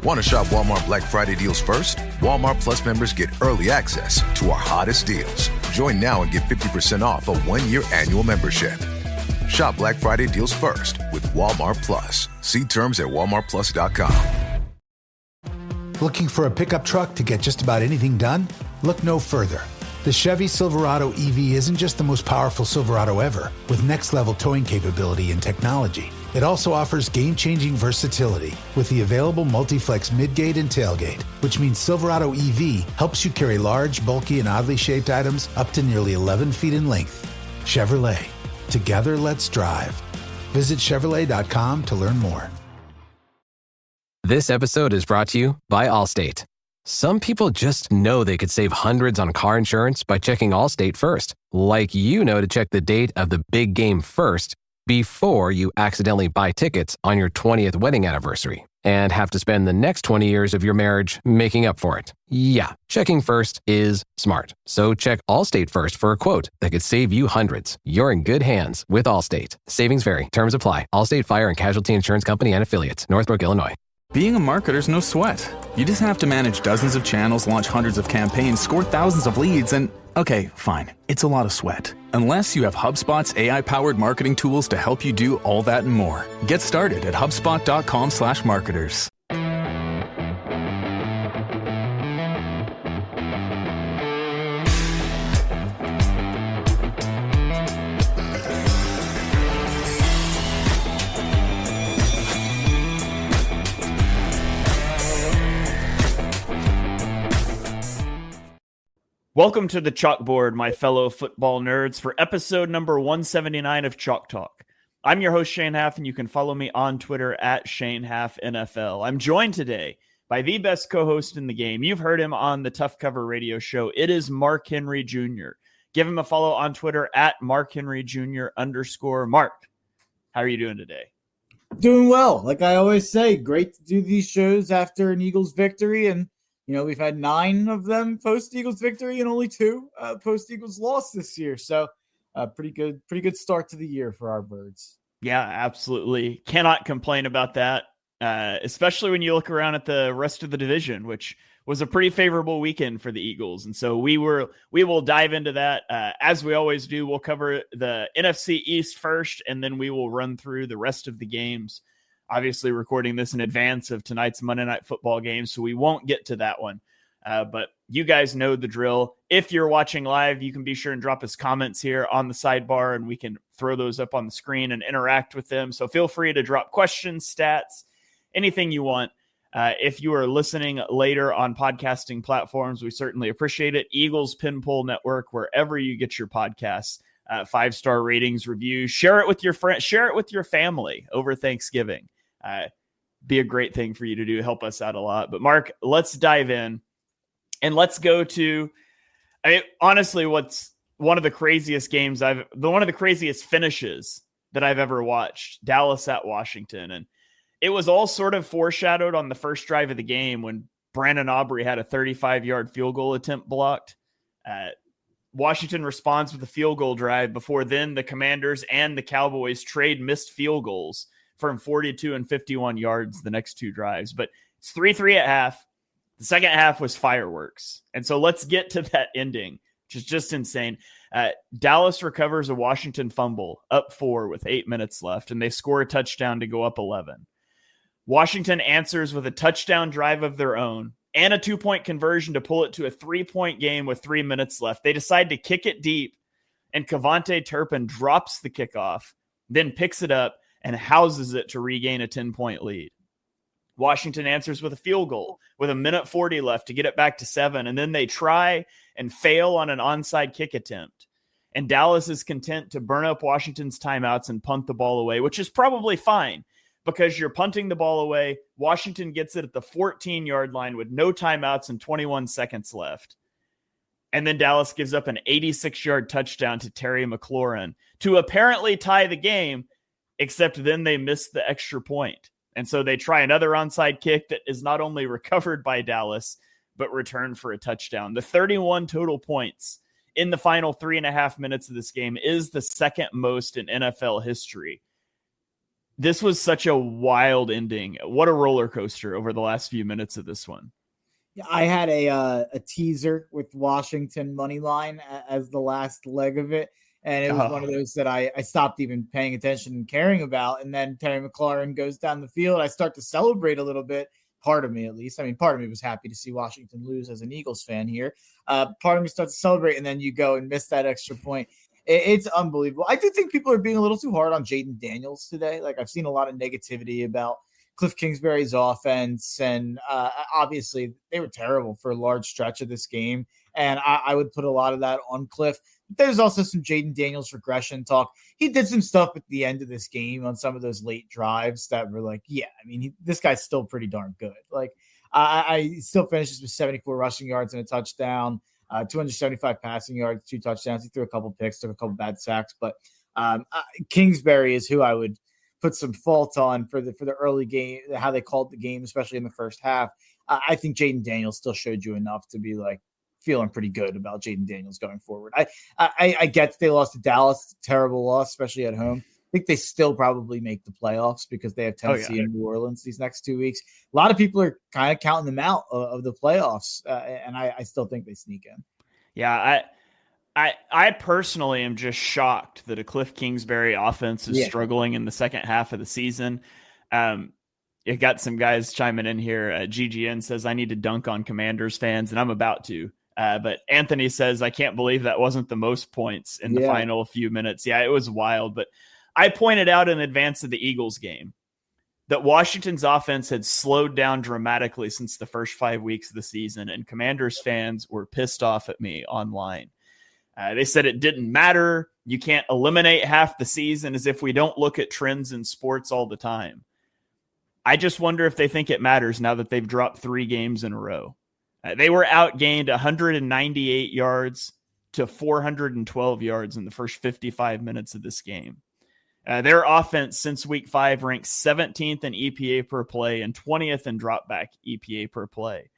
Want to shop Walmart Black Friday deals first? Walmart Plus members get early access to our hottest deals. Join now and get 50% off a 1-year annual membership. Shop Black Friday deals first with Walmart Plus. See terms at walmartplus.com. Looking for a pickup truck to get just about anything done? Look no further. The Chevy Silverado EV isn't just the most powerful Silverado ever, with next-level towing capability and technology. It also offers game-changing versatility with the available multi-flex midgate and tailgate, which means Silverado EV helps you carry large, bulky, and oddly shaped items up to nearly 11 feet in length. Chevrolet. Together, let's drive. Visit Chevrolet.com to learn more. This episode is brought to you by Allstate. Some people just know they could save hundreds on car insurance by checking Allstate first, like you know to check the date of the big game first before you accidentally buy tickets on your 20th wedding anniversary and have to spend the next 20 years of your marriage making up for it. Yeah, checking first is smart. So check Allstate first for a quote that could save you hundreds. You're in good hands with Allstate. Savings vary. Terms apply. Allstate Fire and Casualty Insurance Company and Affiliates. Northbrook, Illinois. Being a marketer's no sweat. You just have to manage dozens of channels, launch hundreds of campaigns, score thousands of leads, and okay, fine, it's a lot of sweat. Unless you have HubSpot's AI-powered marketing tools to help you do all that and more. Get started at HubSpot.com/marketers. Welcome to the Chalkboard, my fellow football nerds, for episode number 179 of Chalk Talk. I'm your host, Shane Haff, and you can follow me on Twitter at ShaneHaffNFL. I'm joined today by the best co-host in the game. You've heard him on the Tough Cover radio show. It is Mark Henry Jr. Give him a follow on Twitter at MarkHenryJr_. Mark, how are you doing today? Doing well. Like I always say, great to do these shows after an Eagles victory, and you know, we've had 9 of them post-Eagles victory and only 2 post-Eagles loss this year. So pretty good start to the year for our birds. Yeah, absolutely. Cannot complain about that, especially when you look around at the rest of the division, which was a pretty favorable weekend for the Eagles. And so we will dive into that as we always do. We'll cover the NFC East first, and then we will run through the rest of the games. Obviously recording this in advance of tonight's Monday Night Football game, so we won't get to that one. But you guys know the drill. If you're watching live, you can be sure and drop us comments here on the sidebar, and we can throw those up on the screen and interact with them. So feel free to drop questions, stats, anything you want. If you are listening later on podcasting platforms, we certainly appreciate it. Eagles Pinpoll Network, wherever you get your podcasts. 5-star ratings, reviews. Share it with your friends. Share it with your family over Thanksgiving. Be a great thing for you to do. Help us out a lot. But Mark, let's dive in and let's go to, honestly, what's one of the craziest finishes that I've ever watched, Dallas at Washington. And it was all sort of foreshadowed on the first drive of the game when Brandon Aubrey had a 35-yard field goal attempt blocked. Washington responds with a field goal drive. Before then, the Commanders and the Cowboys trade missed field goals from 42 and 51 yards the next 2 drives. But it's 3-3 at half. The second half was fireworks. And so let's get to that ending, which is just insane. Dallas recovers a Washington fumble, up 4 with 8 minutes left, and they score a touchdown to go up 11. Washington answers with a touchdown drive of their own and a 2-point conversion to pull it to a 3-point game with 3 minutes left. They decide to kick it deep, and Kevontae Turpin drops the kickoff, then picks it up and houses it to regain a 10-point lead. Washington answers with a field goal with 1:40 left to get it back to 7, and then they try and fail on an onside kick attempt. And Dallas is content to burn up Washington's timeouts and punt the ball away, which is probably fine because you're punting the ball away. Washington gets it at the 14-yard line with no timeouts and 21 seconds left. And then Dallas gives up an 86-yard touchdown to Terry McLaurin to apparently tie the game, except then they miss the extra point. And so they try another onside kick that is not only recovered by Dallas, but returned for a touchdown. The 31 total points in the final 3.5 minutes of this game is the second most in NFL history. this was such a wild ending. What a roller coaster over the last few minutes of this one. Yeah, I had a teaser with Washington money line as the last leg of it. And it was one of those that I stopped even paying attention and caring about. And then Terry McLaurin goes down the field. I start to celebrate a little bit. Part of me, at least. I mean, part of me was happy to see Washington lose as an Eagles fan here. Part of me starts to celebrate, and then you go and miss that extra point. It's unbelievable. I do think people are being a little too hard on Jaden Daniels today. Like, I've seen a lot of negativity about Cliff Kingsbury's offense, and obviously they were terrible for a large stretch of this game. And I would put a lot of that on Cliff. There's also some Jaden Daniels regression talk. He did some stuff at the end of this game on some of those late drives that were like, yeah, I mean, this guy's still pretty darn good. Like, I still finishes with 74 rushing yards and a touchdown, 275 passing yards, 2 touchdowns. He threw a couple picks, took a couple bad sacks, but Kingsbury is who I would put some fault on for the early game, how they called the game, especially in the first half. I think Jaden Daniels still showed you enough to be like, feeling pretty good about Jaden Daniels going forward. I get that they lost to Dallas, terrible loss, especially at home. I think they still probably make the playoffs because they have Tennessee and New Orleans these next 2 weeks. A lot of people are kind of counting them out of the playoffs, and I still think they sneak in. Yeah, I personally am just shocked that a Cliff Kingsbury offense is struggling in the second half of the season. You got some guys chiming in here. GGN says, I need to dunk on Commanders fans, and I'm about to. But Anthony says, I can't believe that wasn't the most points in the final few minutes. Yeah, it was wild. But I pointed out in advance of the Eagles game that Washington's offense had slowed down dramatically since the first 5 weeks of the season, and Commanders fans were pissed off at me online. They said it didn't matter. You can't eliminate half the season, as if we don't look at trends in sports all the time. I just wonder if they think it matters now that they've dropped 3 games in a row. They were outgained 198 yards to 412 yards in the first 55 minutes of this game. Their offense since week 5 ranks 17th in EPA per play and 20th in dropback EPA per play.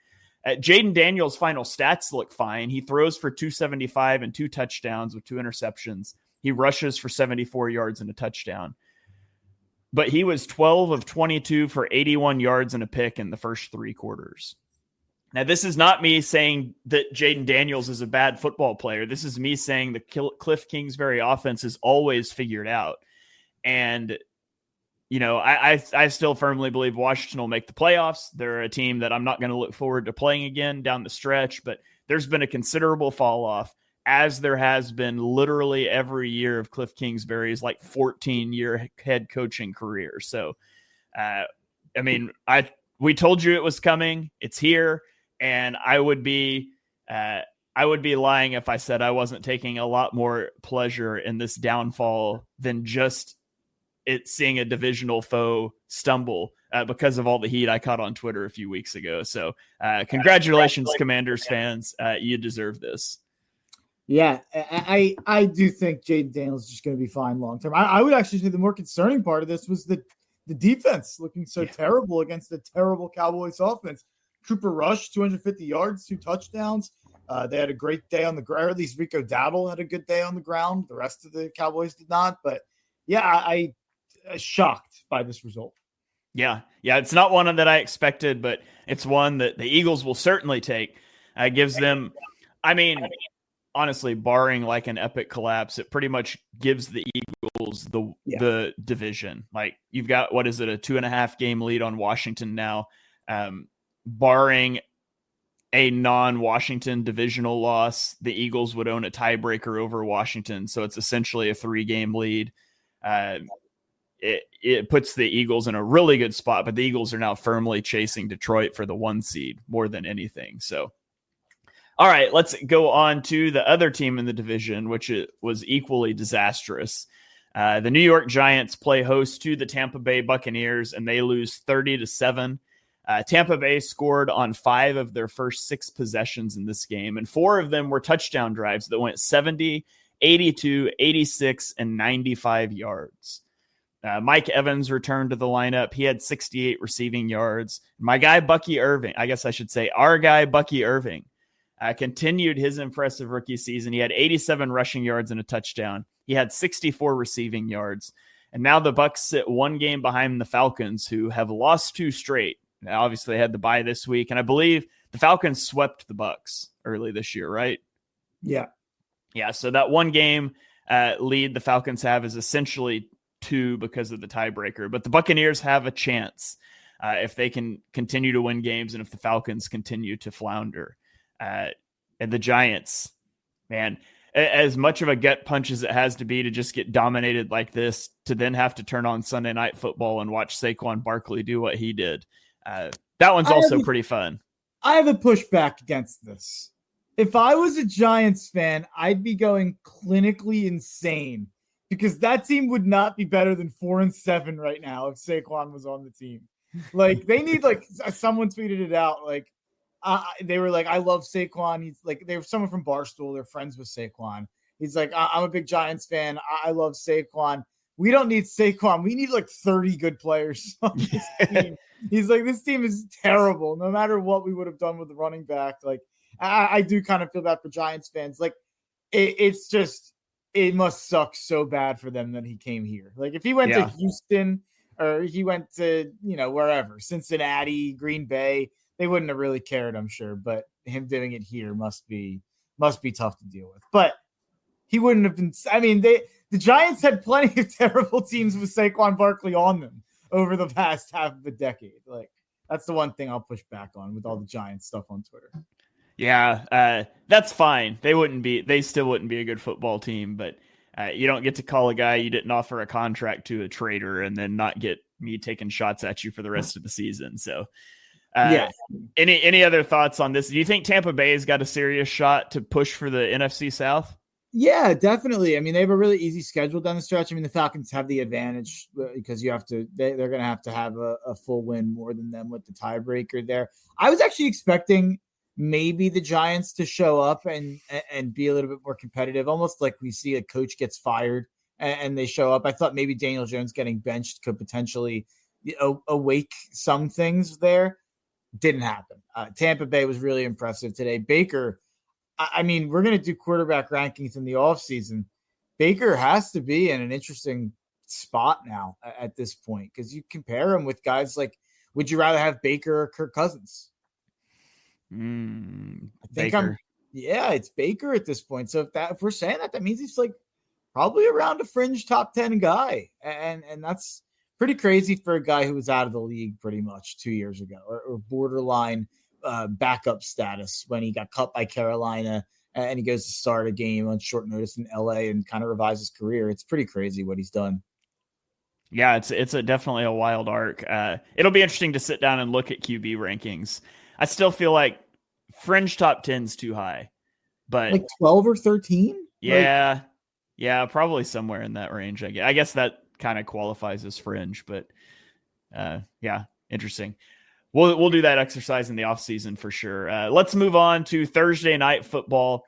Jaden Daniels' final stats look fine. He throws for 275 and 2 touchdowns with 2 interceptions. He rushes for 74 yards and a touchdown. But he was 12 of 22 for 81 yards and a pick in the first 3 quarters. Now, this is not me saying that Jaden Daniels is a bad football player. This is me saying the Cliff Kingsbury offense is always figured out. And, you know, I still firmly believe Washington will make the playoffs. They're a team that I'm not going to look forward to playing again down the stretch, but there's been a considerable fall off, as there has been literally every year of Cliff Kingsbury's like 14-year head coaching career. So, I mean, we told you it was coming. It's here. And I would be lying if I said I wasn't taking a lot more pleasure in this downfall than just seeing a divisional foe stumble because of all the heat I caught on Twitter a few weeks ago. So congratulations, Commanders fans. You deserve this. Yeah, I do think Jaden Daniels is just going to be fine long term. I would actually say the more concerning part of this was the defense looking so terrible against the terrible Cowboys offense. Cooper Rush, 250 yards, 2 touchdowns. They had a great day on the ground. Or at least Rico Dowdle had a good day on the ground. The rest of the Cowboys did not. But, yeah, I shocked by this result. Yeah, it's not one that I expected, but it's one that the Eagles will certainly take. Gives them, I mean, honestly, barring like an epic collapse, it pretty much gives the Eagles the division. Like, you've got, what is it, a 2.5 game lead on Washington now. Barring a non-Washington divisional loss, the Eagles would own a tiebreaker over Washington. So it's essentially a 3-game lead. It puts the Eagles in a really good spot, but the Eagles are now firmly chasing Detroit for the 1 seed more than anything. So, all right, let's go on to the other team in the division, which was equally disastrous. The New York Giants play host to the Tampa Bay Buccaneers, and they lose 30-7. Tampa Bay scored on 5 of their first 6 possessions in this game, and 4 of them were touchdown drives that went 70, 82, 86, and 95 yards. Mike Evans returned to the lineup. He had 68 receiving yards. My guy, Bucky Irving, I guess I should say our guy, Bucky Irving, continued his impressive rookie season. He had 87 rushing yards and a touchdown. He had 64 receiving yards. And now the Bucs sit one game behind the Falcons, who have lost 2 straight. Now, obviously, they had the bye this week, and I believe the Falcons swept the Bucs early this year, right? Yeah. Yeah, so that one game lead the Falcons have is essentially 2 because of the tiebreaker. But the Buccaneers have a chance if they can continue to win games and if the Falcons continue to flounder. And the Giants, man, as much of a gut punch as it has to be to just get dominated like this, to then have to turn on Sunday Night Football and watch Saquon Barkley do what he did. That one's also pretty fun. I have a pushback against this. If I was a Giants fan, I'd be going clinically insane because that team would not be better than 4-7 right now if Saquon was on the team. Like, they need, like, someone tweeted it out, like, they were like, I love Saquon. He's like, they were someone from Barstool. They're friends with Saquon. He's like, I'm a big Giants fan. I love Saquon. We don't need Saquon. We need like 30 good players on this team. He's like, this team is terrible. No matter what we would have done with the running back. Like, I do kind of feel bad for Giants fans. Like, it's just, it must suck so bad for them that he came here. Like, if he went to Houston or he went to, wherever, Cincinnati, Green Bay, they wouldn't have really cared, I'm sure, but him doing it here must be tough to deal with. But he wouldn't have been. I mean, the Giants had plenty of terrible teams with Saquon Barkley on them over the past half of a decade. Like, that's the one thing I'll push back on with all the Giants stuff on Twitter. Yeah, that's fine. They still wouldn't be a good football team, but you don't get to call a guy you didn't offer a contract to a traitor and then not get me taking shots at you for the rest of the season. So. Any other thoughts on this? Do you think Tampa Bay has got a serious shot to push for the NFC South? Yeah, definitely. I mean, they have a really easy schedule down the stretch. I mean, the Falcons have the advantage because they're going to have a full win more than them with the tiebreaker there. I was actually expecting maybe the Giants to show up and be a little bit more competitive, almost like we see a coach gets fired and they show up. I thought maybe Daniel Jones getting benched could potentially awake some things there. Didn't happen. Tampa Bay was really impressive today. Baker, I mean, we're going to do quarterback rankings in the offseason. Baker has to be in an interesting spot now at this point because you compare him with guys like, would you rather have Baker or Kirk Cousins? Baker. It's Baker at this point. So if we're saying that means he's like probably around a fringe top 10 guy. And that's pretty crazy for a guy who was out of the league pretty much 2 years ago or borderline backup status when he got cut by Carolina and he goes to start a game on short notice in LA and kind of revives his career. It's pretty crazy what he's done. Yeah, it's definitely a wild arc. It'll be interesting to sit down and look at QB rankings. I still feel like fringe top 10's too high, but like 12 or 13. Yeah, probably somewhere in that range. I guess that kind of qualifies as fringe, but interesting. We'll do that exercise in the off season for sure. Let's move on to Thursday night football.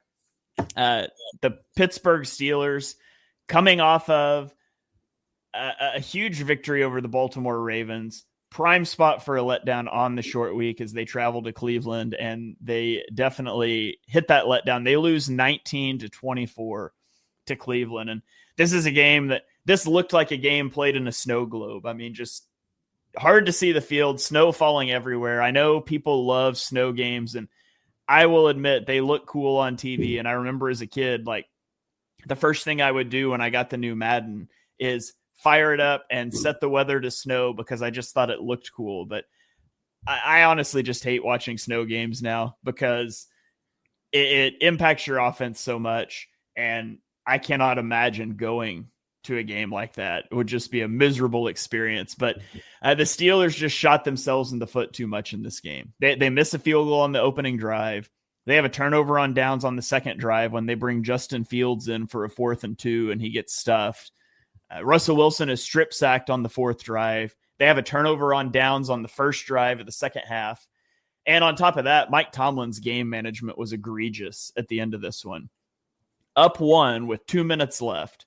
The Pittsburgh Steelers coming off of a huge victory over the Baltimore Ravens. Prime spot for a letdown on the short week as they travel to Cleveland, and they definitely hit that letdown. They lose 19-24 to Cleveland, and this is a game that this looked like a game played in a snow globe. I mean, just hard to see the field, snow falling everywhere. I know people love snow games, and I will admit they look cool on TV. And I remember as a kid, like the first thing I would do when I got the new Madden is fire it up and set the weather to snow because I just thought it looked cool. But I honestly just hate watching snow games now because it impacts your offense so much. And I cannot imagine going to a game like that. It would just be a miserable experience. But the Steelers just shot themselves in the foot too much in this game. They miss a field goal on the opening drive. They have a turnover on downs on the second drive when they bring Justin Fields in for a 4th and 2 and he gets stuffed. Russell Wilson is strip sacked on the 4th drive. They have a turnover on downs on the first drive of the second half. And on top of that, Mike Tomlin's game management was egregious at the end of this one. Up 1 with 2 minutes left.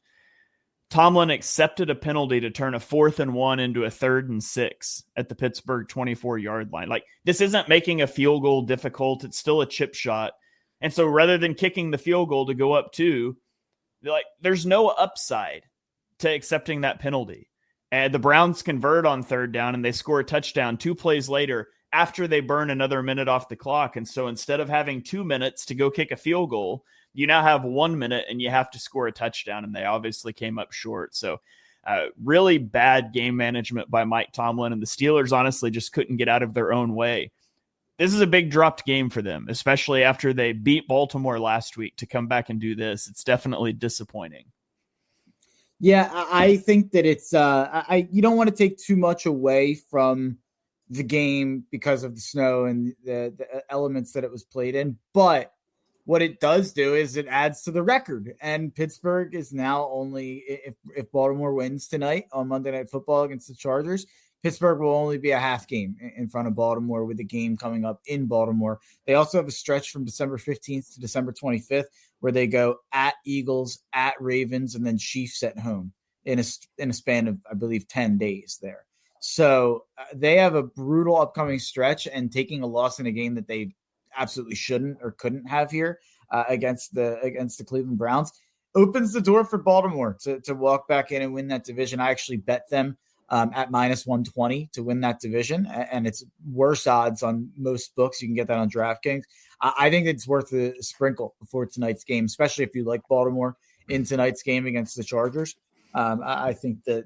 Tomlin accepted a penalty to turn a 4th and 1 into a 3rd and 6 at the Pittsburgh 24-yard line. Like, this isn't making a field goal difficult. It's still a chip shot. And so rather than kicking the field goal to go up 2, like, there's no upside to accepting that penalty. And the Browns convert on third down and they score a touchdown 2 plays later after they burn another minute off the clock. And so instead of having 2 minutes to go kick a field goal, you now have 1 minute and you have to score a touchdown. And they obviously came up short. So really bad game management by Mike Tomlin, and the Steelers honestly just couldn't get out of their own way. This is a big dropped game for them, especially after they beat Baltimore last week. To come back and do this, it's definitely disappointing. Yeah, I think that it's you don't want to take too much away from the game because of the snow and the elements that it was played in. But what it does do is it adds to the record. And Pittsburgh is now only, if Baltimore wins tonight on Monday Night Football against the Chargers, Pittsburgh will only be a half game in front of Baltimore with the game coming up in Baltimore. They also have a stretch from December 15th to December 25th where they go at Eagles, at Ravens, and then Chiefs at home in a span of, I believe, 10 days there. So they have a brutal upcoming stretch, and taking a loss in a game that they absolutely shouldn't or couldn't have here against the Cleveland Browns opens the door for Baltimore to walk back in and win that division. I actually bet them at -120 to win that division, and it's worse odds on most books. You can get that on DraftKings. I think it's worth a sprinkle before tonight's game, especially if you like Baltimore in tonight's game against the Chargers. I think that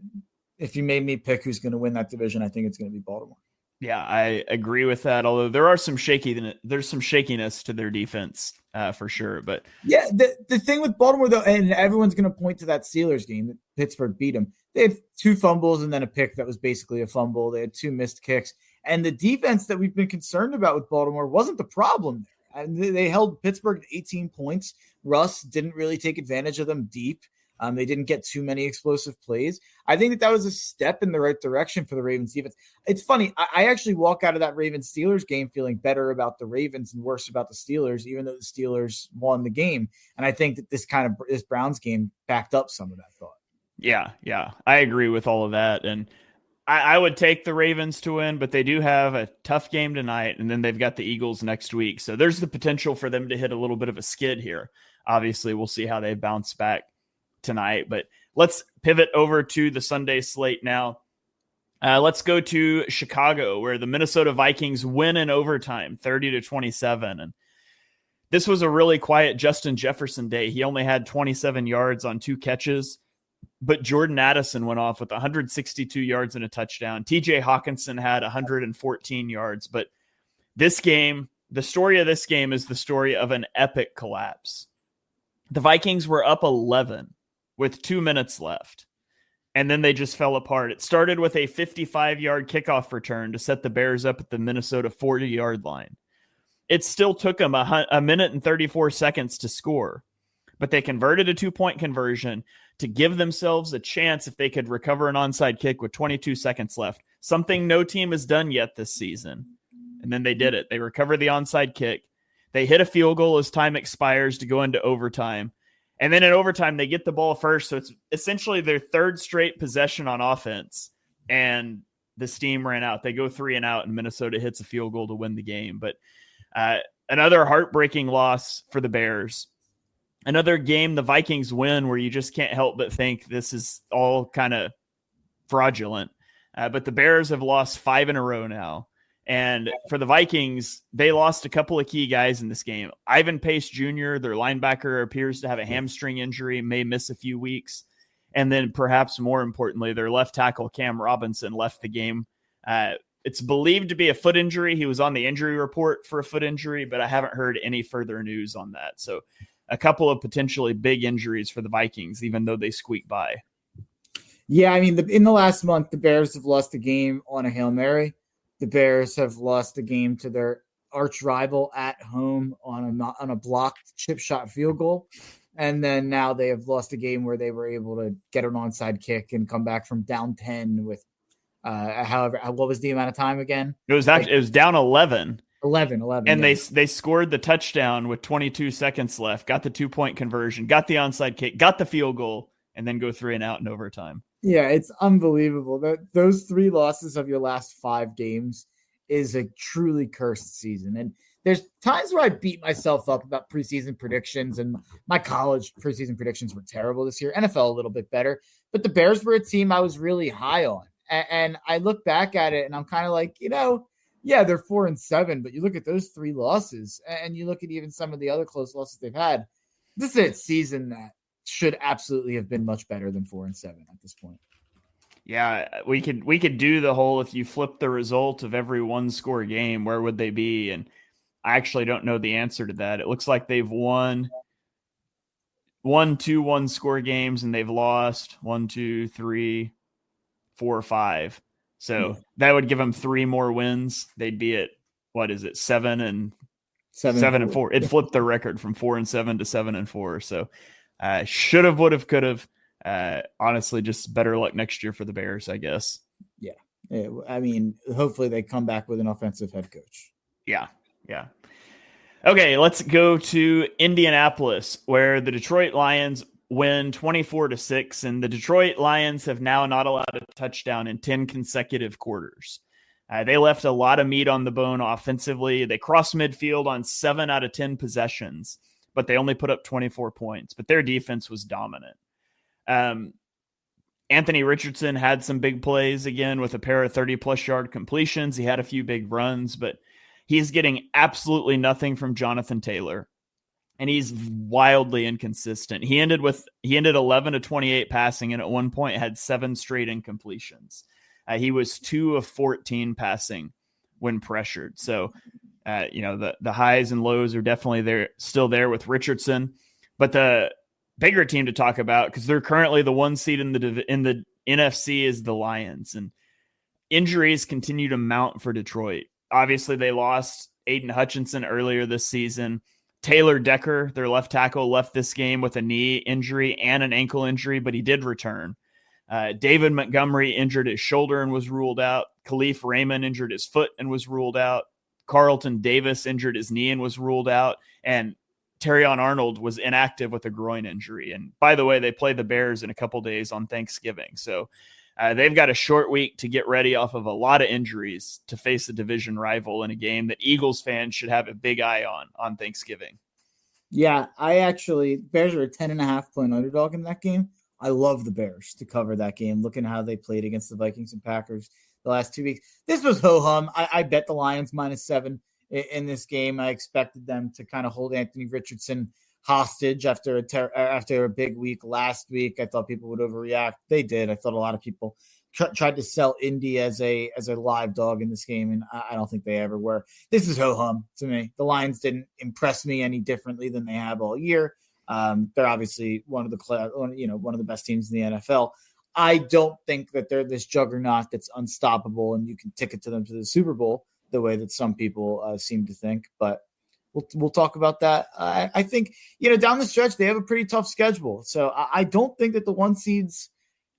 if you made me pick who's going to win that division, I think it's going to be Baltimore. Yeah, I agree with that. Although there's some shakiness to their defense for sure. But yeah, the thing with Baltimore though, and everyone's going to point to that Steelers game that Pittsburgh beat them. They had 2 fumbles and then a pick that was basically a fumble. They had 2 missed kicks, and the defense that we've been concerned about with Baltimore wasn't the problem there. And they held Pittsburgh to 18 points. Russ didn't really take advantage of them deep. They didn't get too many explosive plays. I think that was a step in the right direction for the Ravens defense. It's funny. I actually walk out of that Ravens-Steelers game feeling better about the Ravens and worse about the Steelers, even though the Steelers won the game. And I think that this Browns game backed up some of that thought. Yeah. I agree with all of that. And I would take the Ravens to win, but they do have a tough game tonight, and then they've got the Eagles next week. So there's the potential for them to hit a little bit of a skid here. Obviously, we'll see how they bounce back tonight, but let's pivot over to the Sunday slate now. Let's go to Chicago, where the Minnesota Vikings win in overtime 30-27. And this was a really quiet Justin Jefferson day. He only had 27 yards on 2 catches, but Jordan Addison went off with 162 yards and a touchdown. TJ Hawkinson had 114 yards, but this game, the story of this game is the story of an epic collapse. The Vikings were up 11 with 2 minutes left, and then they just fell apart. It started with a 55-yard kickoff return to set the Bears up at the Minnesota 40-yard line. It still took them a minute and 34 seconds to score, but they converted a 2-point conversion to give themselves a chance if they could recover an onside kick with 22 seconds left, something no team has done yet this season. And then they did it. They recovered the onside kick. They hit a field goal as time expires to go into overtime. And then in overtime, they get the ball first. So it's essentially their 3rd straight possession on offense. And the steam ran out. They go 3 and out, and Minnesota hits a field goal to win the game. But another heartbreaking loss for the Bears. Another game the Vikings win where you just can't help but think this is all kind of fraudulent. But the Bears have lost 5 in a row now. And for the Vikings, they lost a couple of key guys in this game. Ivan Pace Jr., their linebacker, appears to have a hamstring injury, may miss a few weeks. And then perhaps more importantly, their left tackle, Cam Robinson, left the game. It's believed to be a foot injury. He was on the injury report for a foot injury, but I haven't heard any further news on that. So a couple of potentially big injuries for the Vikings, even though they squeak by. Yeah, I mean, in the last month, the Bears have lost a game on a Hail Mary. The Bears have lost a game to their arch rival at home on a blocked chip shot field goal. And then now they have lost a game where they were able to get an onside kick and come back from down 10 with what was the amount of time again? It was down 11. 11. And yeah. They scored the touchdown with 22 seconds left, got the 2-point conversion, got the onside kick, got the field goal, and then go 3 and out in overtime. Yeah, it's unbelievable that those 3 losses of your last 5 games is a truly cursed season. And there's times where I beat myself up about preseason predictions, and my college preseason predictions were terrible this year. NFL a little bit better, but the Bears were a team I was really high on. And I look back at it and I'm kind of like, yeah, they're 4-7, but you look at those 3 losses and you look at even some of the other close losses they've had. This is a season that should absolutely have been much better than 4-7 at this point. Yeah, we could do the whole, if you flip the result of every 1-score game, where would they be? And I actually don't know the answer to that. It looks like they've won 2 1-score games and they've lost 1, 2, 3, 4, 5. So that would give them 3 more wins. They'd be at, 7 and 4. It flipped their record from 4-7 to 7-4. So should have, would have, could have. Honestly, just better luck next year for the Bears, I guess. Yeah. I mean, hopefully they come back with an offensive head coach. Yeah. Okay, let's go to Indianapolis, where the Detroit Lions win 24-6, and the Detroit Lions have now not allowed a touchdown in 10 consecutive quarters. They left a lot of meat on the bone offensively. They crossed midfield on 7 out of 10 possessions, but they only put up 24 points. But their defense was dominant. Anthony Richardson had some big plays again with a pair of 30-plus yard completions. He had a few big runs, but he's getting absolutely nothing from Jonathan Taylor, and he's wildly inconsistent. He ended 11 of 28 passing, and at one point had 7 straight incompletions. He was 2 of 14 passing when pressured. So, the highs and lows are definitely still there with Richardson, but the bigger team to talk about, because they're currently the 1 seed in the NFC, is the Lions, and injuries continue to mount for Detroit. Obviously, they lost Aiden Hutchinson earlier this season. Taylor Decker, their left tackle, left this game with a knee injury and an ankle injury, but he did return. David Montgomery injured his shoulder and was ruled out. Khalif Raymond injured his foot and was ruled out. Carlton Davis injured his knee and was ruled out. And Terrion Arnold was inactive with a groin injury. And by the way, they play the Bears in a couple days on Thanksgiving. So they've got a short week to get ready off of a lot of injuries to face a division rival in a game that Eagles fans should have a big eye on Thanksgiving. Yeah, Bears are a 10.5-point underdog in that game. I love the Bears to cover that game. Looking how they played against the Vikings and Packers the last 2 weeks. This was ho-hum. I bet the Lions -7 in this game. I expected them to kind of hold Anthony Richardson hostage after a big week last week. I thought people would overreact. They did. I thought a lot of people tried to sell Indy as a live dog in this game, and I don't think they ever were. This is ho-hum to me. The Lions didn't impress me any differently than they have all year. They're obviously one of the best teams in the NFL. I don't think that they're this juggernaut that's unstoppable and you can ticket to them to the Super Bowl the way that some people seem to think. But we'll talk about that. I think, down the stretch, they have a pretty tough schedule. So I don't think that the 1 seed's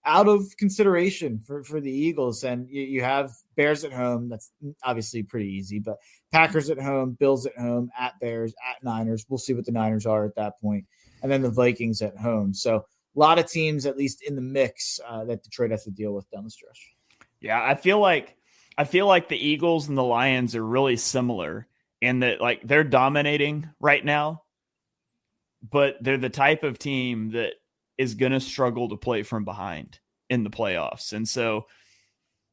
out of consideration for the Eagles. And you have Bears at home. That's obviously pretty easy, but Packers at home, Bills at home, at Bears, at Niners. We'll see what the Niners are at that point. And then the Vikings at home. So a lot of teams, at least in the mix, that Detroit has to deal with down the stretch. Yeah, I feel like the Eagles and the Lions are really similar in that, like, they're dominating right now, but they're the type of team that is going to struggle to play from behind in the playoffs. And so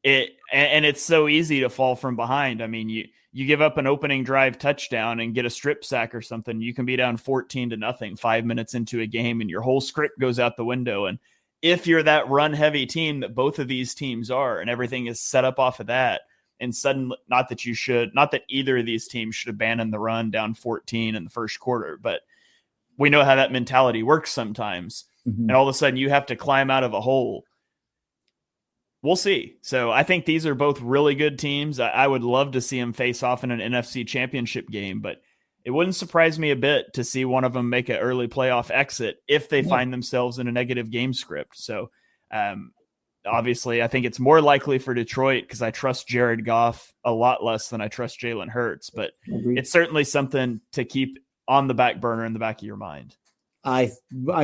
it's so easy to fall from behind. I mean, you give up an opening drive touchdown and get a strip sack or something, you can be down 14-0 5 minutes into a game and your whole script goes out the window. And if you're that run heavy team that both of these teams are, and everything is set up off of that, and suddenly, not that either of these teams should abandon the run down 14 in the first quarter, but we know how that mentality works sometimes. Mm-hmm. And all of a sudden you have to climb out of a hole. We'll see. So I think these are both really good teams. I would love to see them face off in an NFC championship game, but it wouldn't surprise me a bit to see one of them make an early playoff exit if they find themselves in a negative game script. So obviously I think it's more likely for Detroit because I trust Jared Goff a lot less than I trust Jalen Hurts, but it's certainly something to keep on the back burner in the back of your mind. I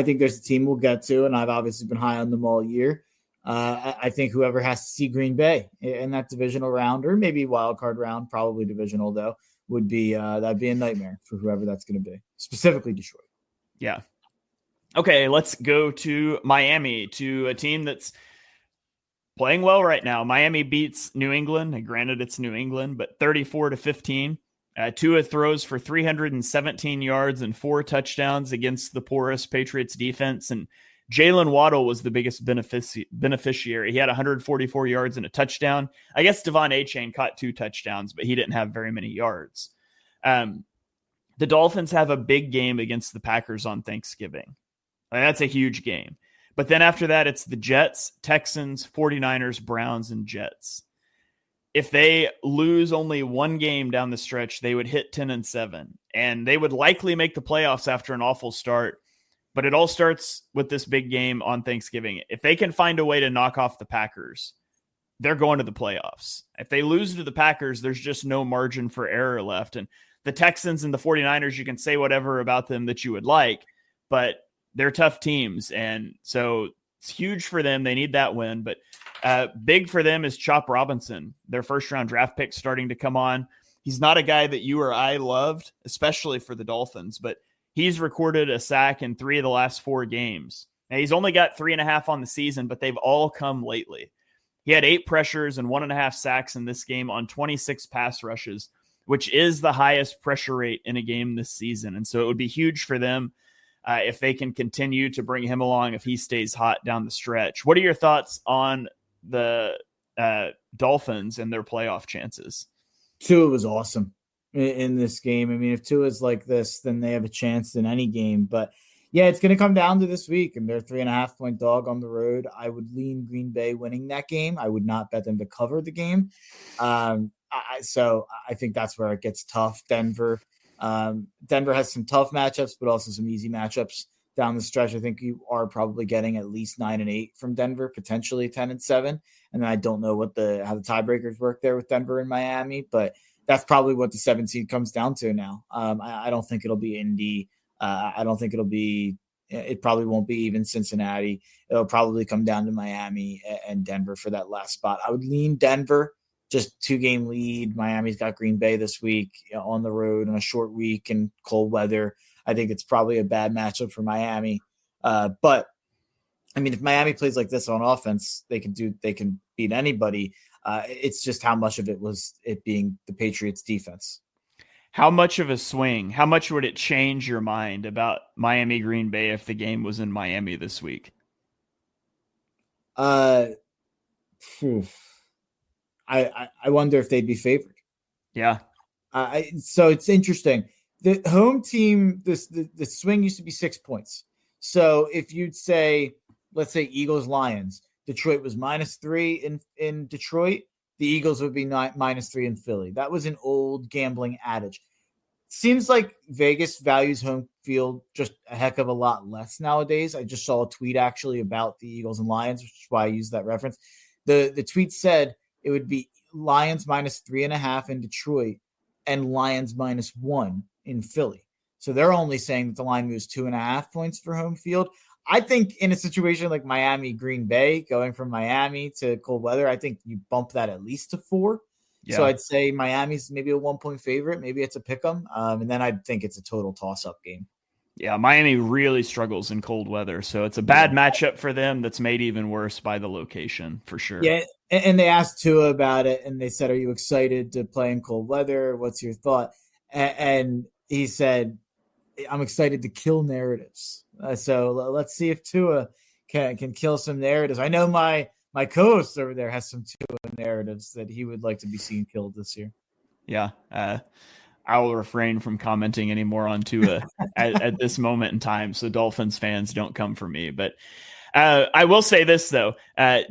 think there's a team we'll get to, and I've obviously been high on them all year. I think whoever has to see Green Bay in that divisional round, or maybe wild card round, probably divisional though, would be that'd be a nightmare for whoever that's going to be, specifically Detroit. Yeah. Okay, let's go to Miami, to a team that's playing well right now. Miami beats New England, and granted it's New England, but 34-15. Tua throws for 317 yards and 4 touchdowns against the porous Patriots defense, and Jalen Waddle was the biggest beneficiary. He had 144 yards and a touchdown. I guess Devon Achane caught 2 touchdowns, but he didn't have very many yards. The Dolphins have a big game against the Packers on Thanksgiving. That's a huge game. But then after that, it's the Jets, Texans, 49ers, Browns, and Jets. If they lose only one game down the stretch, they would hit 10-7, and they would likely make the playoffs after an awful start. But it all starts with this big game on Thanksgiving. If they can find a way to knock off the Packers, they're going to the playoffs. If they lose to the Packers, there's just no margin for error left. And the Texans and the 49ers, you can say whatever about them that you would like, but they're tough teams. And so it's huge for them. They need that win. But big for them is Chop Robinson, their first-round draft pick, starting to come on. He's not a guy that you or I loved, especially for the Dolphins, but he's recorded a sack in 3 of the last 4 games. Now, he's only got 3.5 on the season, but they've all come lately. He had 8 pressures and 1.5 sacks in this game on 26 pass rushes, which is the highest pressure rate in a game this season. And so it would be huge for them if they can continue to bring him along if he stays hot down the stretch. What are your thoughts on the Dolphins and their playoff chances? Tua was awesome in this game. I mean, if Tua's like this, then they have a chance in any game. But yeah, it's going to come down to this week, and they're 3.5-point dog on the road. I would lean Green Bay winning that game. I would not bet them to cover the game. So I think that's where it gets tough. Denver has some tough matchups, but also some easy matchups down the stretch. I think you are probably getting at least 9-8 from Denver, potentially 10-7. And then I don't know how the tiebreakers work there with Denver and Miami, but that's probably what the 7 seed comes down to now. I don't think it'll be Indy. I don't think it probably won't be even Cincinnati. It'll probably come down to Miami and Denver for that last spot. I would lean Denver, just 2-game lead. Miami's got Green Bay this week on the road on a short week and cold weather. I think it's probably a bad matchup for Miami. But I mean, if Miami plays like this on offense, they can beat anybody. It's just how much of it was it being the Patriots defense. How much of a swing? How much would it change your mind about Miami Green Bay if the game was in Miami this week? I wonder if they'd be favored. Yeah. So it's interesting. The home team, the swing used to be 6 points. So if you'd say, let's say Eagles Lions, Detroit was -3 in Detroit. The Eagles would be -3 in Philly. That was an old gambling adage. Seems like Vegas values home field just a heck of a lot less nowadays. I just saw a tweet actually about the Eagles and Lions, which is why I used that reference. The tweet said it would be Lions -3.5 in Detroit and Lions -1 in Philly. So they're only saying that the line moves 2.5 points for home field. I think in a situation like Miami, Green Bay, going from Miami to cold weather, I think you bump that at least to 4. Yeah. So I'd say Miami's maybe a 1-point favorite. Maybe it's a pick 'em. And then I think it's a total toss-up game. Yeah, Miami really struggles in cold weather. So it's a bad matchup for them that's made even worse by the location, for sure. Yeah, and they asked Tua about it, and they said, are you excited to play in cold weather? What's your thought? And he said, I'm excited to kill narratives. So let's see if Tua can kill some narratives. I know my co-host over there has some Tua narratives that he would like to be seen killed this year. Yeah. I will refrain from commenting anymore on Tua at this moment in time, so Dolphins fans don't come for me. But I will say this, though.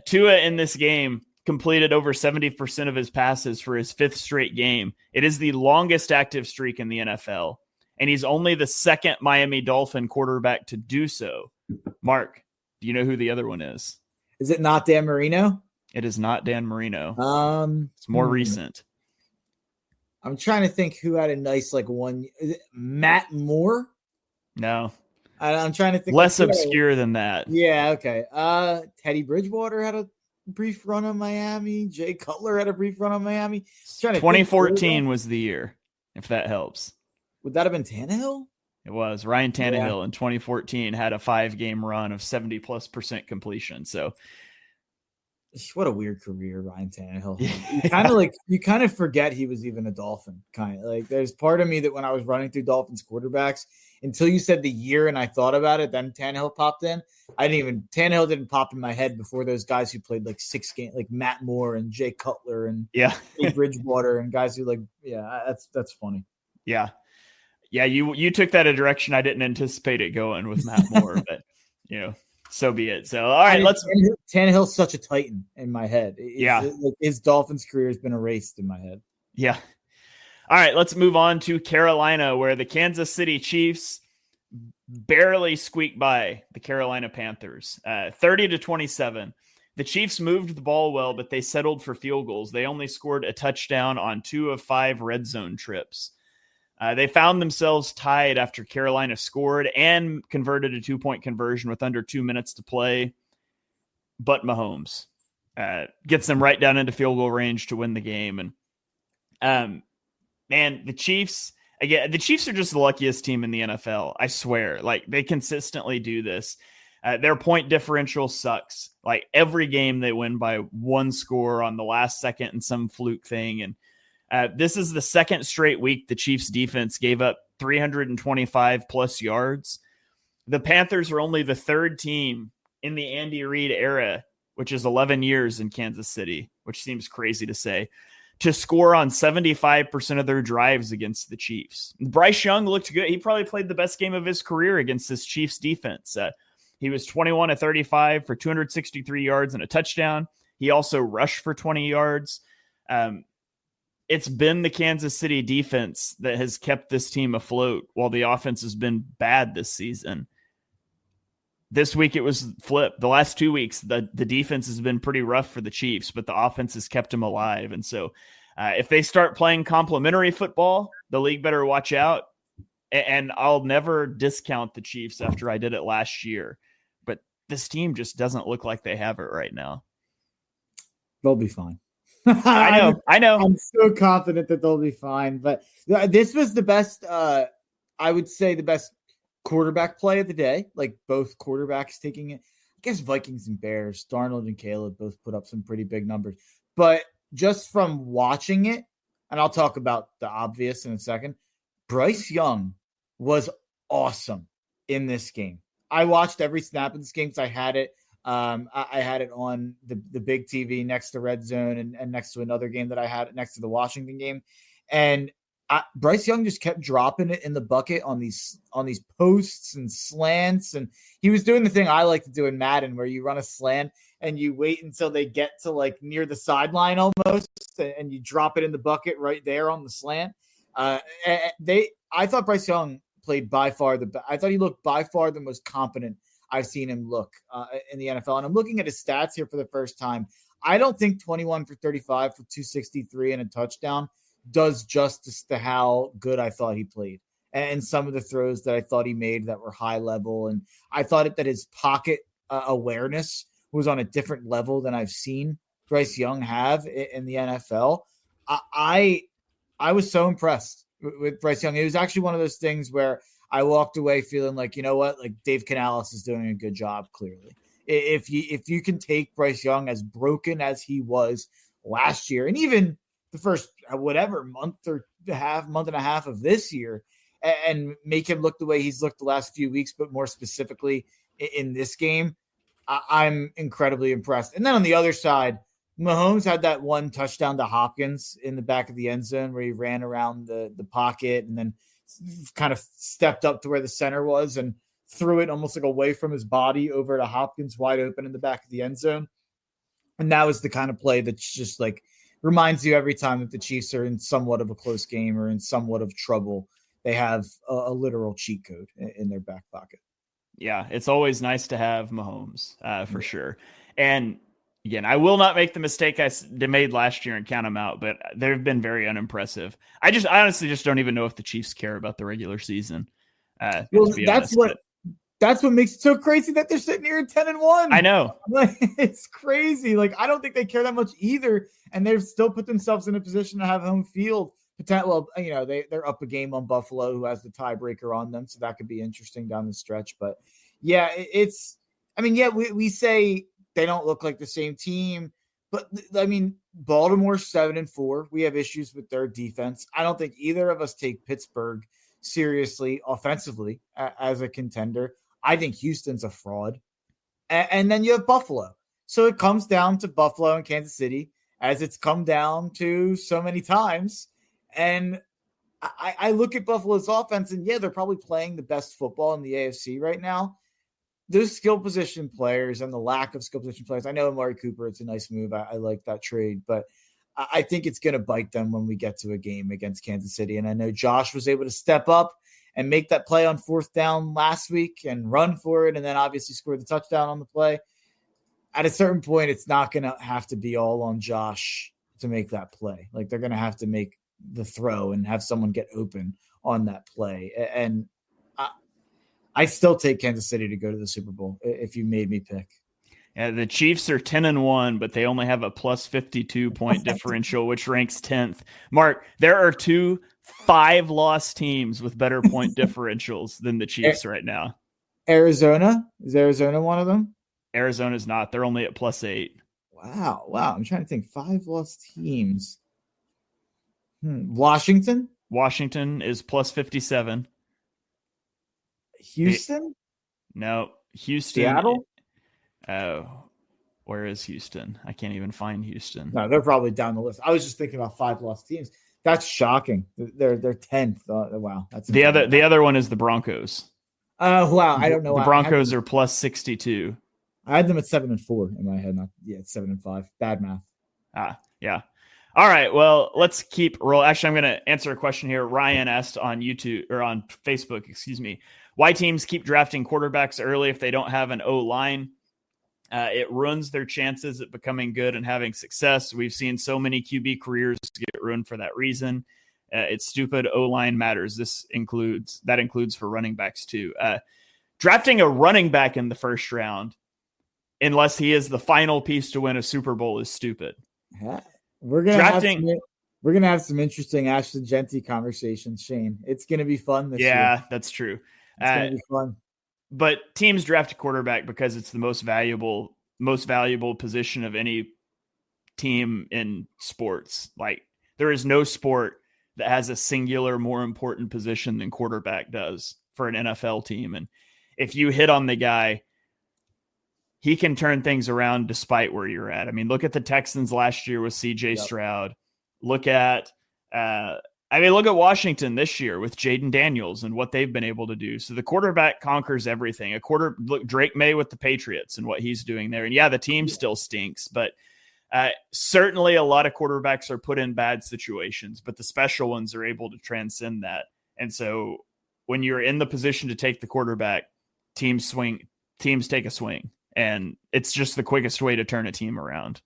Tua in this game completed over 70% of his passes for his 5th straight game. It is the longest active streak in the NFL, and he's only the 2nd Miami Dolphin quarterback to do so. Mark, do you know who the other one is? Is it not Dan Marino? It is not Dan Marino. It's more recent. I'm trying to think who had a nice one. Is it Matt Moore? No. I'm trying to think. Less obscure than that. Yeah, okay. Teddy Bridgewater had a brief run on Miami. Jay Cutler had a brief run on Miami. 2014 was the year, if that helps. Would that have been Tannehill? It was. Ryan Tannehill in 2014 had a 5-game run of 70+% completion. So what a weird career, Ryan Tannehill. You kind of forget he was even a Dolphin. Kind of like there's part of me that when I was running through Dolphins quarterbacks, until you said the year and I thought about it, then Tannehill popped in. Tannehill didn't pop in my head before those guys who played like 6 games, like Matt Moore and Jay Cutler and Bridgewater and guys who that's funny. Yeah. Yeah. You took that a direction I didn't anticipate it going with Matt Moore, but so be it. So, all right, Tannehill's such a Titan in my head. His Dolphins career has been erased in my head. Yeah. All right, let's move on to Carolina, where the Kansas City Chiefs barely squeaked by the Carolina Panthers, 30-27. The Chiefs moved the ball well, but they settled for field goals. They only scored a touchdown on 2 of 5 red zone trips. They found themselves tied after Carolina scored and converted a 2-point conversion with under 2 minutes to play. But Mahomes gets them right down into field goal range to win the game. And man, the Chiefs are just the luckiest team in the NFL. I swear, like they consistently do this. Their point differential sucks. Like every game they win by 1 score on the last second and some fluke thing. And this is the second straight week the Chiefs defense gave up 325 plus yards. The Panthers are only the 3rd team in the Andy Reid era, which is 11 years in Kansas City, which seems crazy to say, to score on 75% of their drives against the Chiefs. Bryce Young looked good. He probably played the best game of his career against this Chiefs defense. He was 21-35 for 263 yards and a touchdown. He also rushed for 20 yards. It's been the Kansas City defense that has kept this team afloat while the offense has been bad this season. This week it was flipped. The last 2 weeks, the defense has been pretty rough for the Chiefs, but the offense has kept them alive. And so if they start playing complementary football, the league better watch out. And I'll never discount the Chiefs after I did it last year. But this team just doesn't look like they have it right now. They'll be fine. I know. I'm so confident that they'll be fine. But this was the best, I would say the best quarterback play of the day. Like both quarterbacks taking it. I guess Vikings and Bears, Darnold and Caleb both put up some pretty big numbers. But just from watching it, and I'll talk about the obvious in a second, Bryce Young was awesome in this game. I watched every snap of this game because I had it. I had it on the big TV next to Red Zone and next to another game that I had next to the Washington game. And Bryce Young just kept dropping it in the bucket on these posts and slants. And he was doing the thing I like to do in Madden where you run a slant and you wait until they get to like near the sideline almost and you drop it in the bucket right there on the slant. I thought Bryce Young played by far I thought he looked by far the most competent I've seen him look in the NFL. And I'm looking at his stats here for the first time. I don't think 21 for 35 for 263 and a touchdown does justice to how good I thought he played and some of the throws that I thought he made that were high level. And I thought that his pocket awareness was on a different level than I've seen Bryce Young have in the NFL. I was so impressed with Bryce Young. It was actually one of those things where I walked away feeling like, you know what, like Dave Canales is doing a good job. Clearly, if you can take Bryce Young as broken as he was last year, and even the first month and a half of this year, and make him look the way he's looked the last few weeks, but more specifically in this game, I'm incredibly impressed. And then on the other side, Mahomes had that one touchdown to Hopkins in the back of the end zone where he ran around the pocket and then kind of stepped up to where the center was and threw it almost like away from his body over to Hopkins wide open in the back of the end zone. And that was the kind of play that's just like reminds you every time that the Chiefs are in somewhat of a close game or in somewhat of trouble, they have a literal cheat code in their back pocket. Yeah, it's always nice to have Mahomes for sure. And again, I will not make the mistake I made last year and count them out, but they've been very unimpressive. I honestly just don't even know if the Chiefs care about the regular season. That's what That's what makes it so crazy that they're sitting here at 10-1. I know. Like, it's crazy. Like, I don't think they care that much either. And they've still put themselves in a position to have home field. Well, they're up a game on Buffalo, who has the tiebreaker on them. So that could be interesting down the stretch. But yeah, we say they don't look like the same team. But I mean, Baltimore's 7-4. We have issues with their defense. I don't think either of us take Pittsburgh seriously offensively as a contender. I think Houston's a fraud. And then you have Buffalo. So it comes down to Buffalo and Kansas City, as it's come down to so many times. And I look at Buffalo's offense, and yeah, they're probably playing the best football in the AFC right now. Those skill position players and the lack of skill position players. I know Amari Cooper, it's a nice move. I like that trade, but I think it's going to bite them when we get to a game against Kansas City. And I know Josh was able to step up and make that play on 4th down last week and run for it, and then obviously score the touchdown on the play. At a certain point, it's not going to have to be all on Josh to make that play. Like, they're going to have to make the throw and have someone get open on that play. And I still take Kansas City to go to the Super Bowl if you made me pick. Yeah, the Chiefs are 10-1, but they only have a plus 52 point differential, which ranks 10th. Mark, there are 2 5-loss teams with better point differentials than the Chiefs right now. Arizona? Is Arizona one of them? Arizona's not. They're only at plus 8. Wow. I'm trying to think. 5-loss teams. Washington? Washington is plus 57. Houston? No. Houston. Seattle? Oh, where is Houston? I can't even find Houston. No, they're probably down the list. I was just thinking about 5-loss teams. That's shocking. They're 10th. Wow. That's the other one is the Broncos. Wow. I don't know. The Broncos are plus 62. I had them at 7-4 in my head. It's 7-5. Bad math. Yeah. All right. Well, let's keep rolling. Actually, I'm going to answer a question here. Ryan asked on YouTube or on Facebook, why teams keep drafting quarterbacks early if they don't have an O-line. It ruins their chances at becoming good and having success. We've seen so many QB careers get ruined for that reason. It's stupid. O-line matters. That includes for running backs too. Drafting a running back in the first round, unless he is the final piece to win a Super Bowl, is stupid. We're gonna have some interesting Ashton Genty conversations, Shane. It's gonna be fun this year. Yeah, that's true. It's gonna be fun. But teams draft a quarterback because it's the most valuable position of any team in sports. Like, there is no sport that has a singular more important position than quarterback does for an NFL team. And if you hit on the guy, he can turn things around despite where you're at. I mean, look at the Texans last year with CJ Stroud. Look at Washington this year with Jaden Daniels and what they've been able to do. So the quarterback conquers everything. Look, Drake May with the Patriots and what he's doing there. And yeah, the team still stinks, but certainly a lot of quarterbacks are put in bad situations, but the special ones are able to transcend that. And so when you're in the position to take the quarterback, teams take a swing. And it's just the quickest way to turn a team around.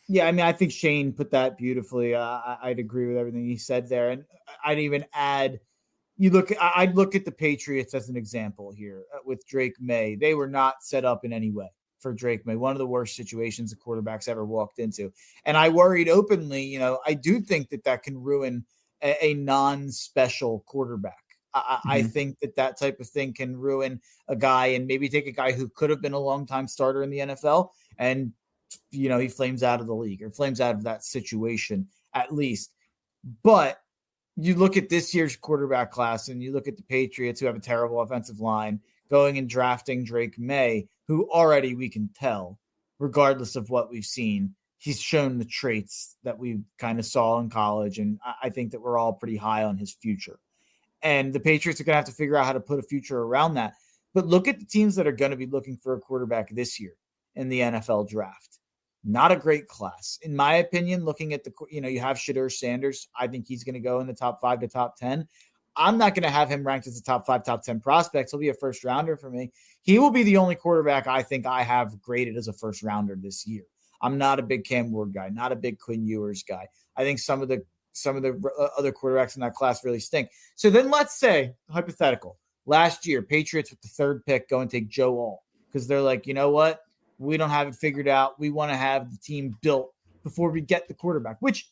Yeah, I mean, I think Shane put that beautifully. I'd agree with everything he said there. And I'd even add, I'd look at the Patriots as an example here with Drake May. They were not set up in any way for Drake May. One of the worst situations the quarterbacks ever walked into. And I worried openly, I do think that can ruin a non-special quarterback. I think that type of thing can ruin a guy and maybe take a guy who could have been a long-time starter in the NFL and, he flames out of the league or flames out of that situation at least. But you look at this year's quarterback class and you look at the Patriots, who have a terrible offensive line, going and drafting Drake May, who already we can tell, regardless of what we've seen, he's shown the traits that we kind of saw in college. And I think that we're all pretty high on his future. And the Patriots are going to have to figure out how to put a future around that. But look at the teams that are going to be looking for a quarterback this year in the NFL draft. Not a great class. In my opinion, looking at you have Shadur Sanders. I think he's going to go in the top 5 to top 10. I'm not going to have him ranked as a top 5, top 10 prospect. He'll be a first rounder for me. He will be the only quarterback I think I have graded as a first rounder this year. I'm not a big Cam Ward guy, not a big Quinn Ewers guy. I think some of the other quarterbacks in that class really stink. So then let's say, hypothetical, last year, Patriots with the third pick go and take Joe Alt because they're like, you know what? We don't have it figured out. We want to have the team built before we get the quarterback, which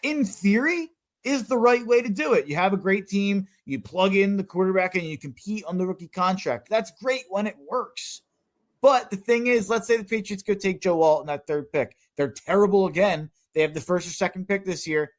in theory is the right way to do it. You have a great team, you plug in the quarterback and you compete on the rookie contract. That's great when it works. But the thing is, let's say the Patriots go take Joe Alt in that third pick. They're terrible again. They have the first or second pick this year,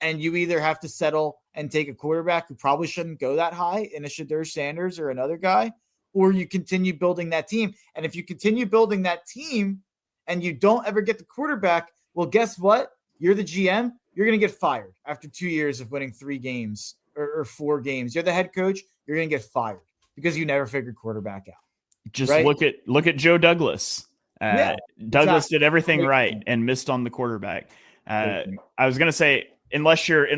and you either have to settle and take a quarterback who probably shouldn't go that high in a Shedeur Sanders or another guy, or you continue building that team. And if you continue building that team and you don't ever get the quarterback, well, guess what? You're the GM. You're going to get fired after 2 years of winning 3 games or 4 games. You're the head coach. You're going to get fired because you never figured quarterback out. Just right? look at Joe Douglas. Douglas did everything right and missed on the quarterback. I was going to say, unless you're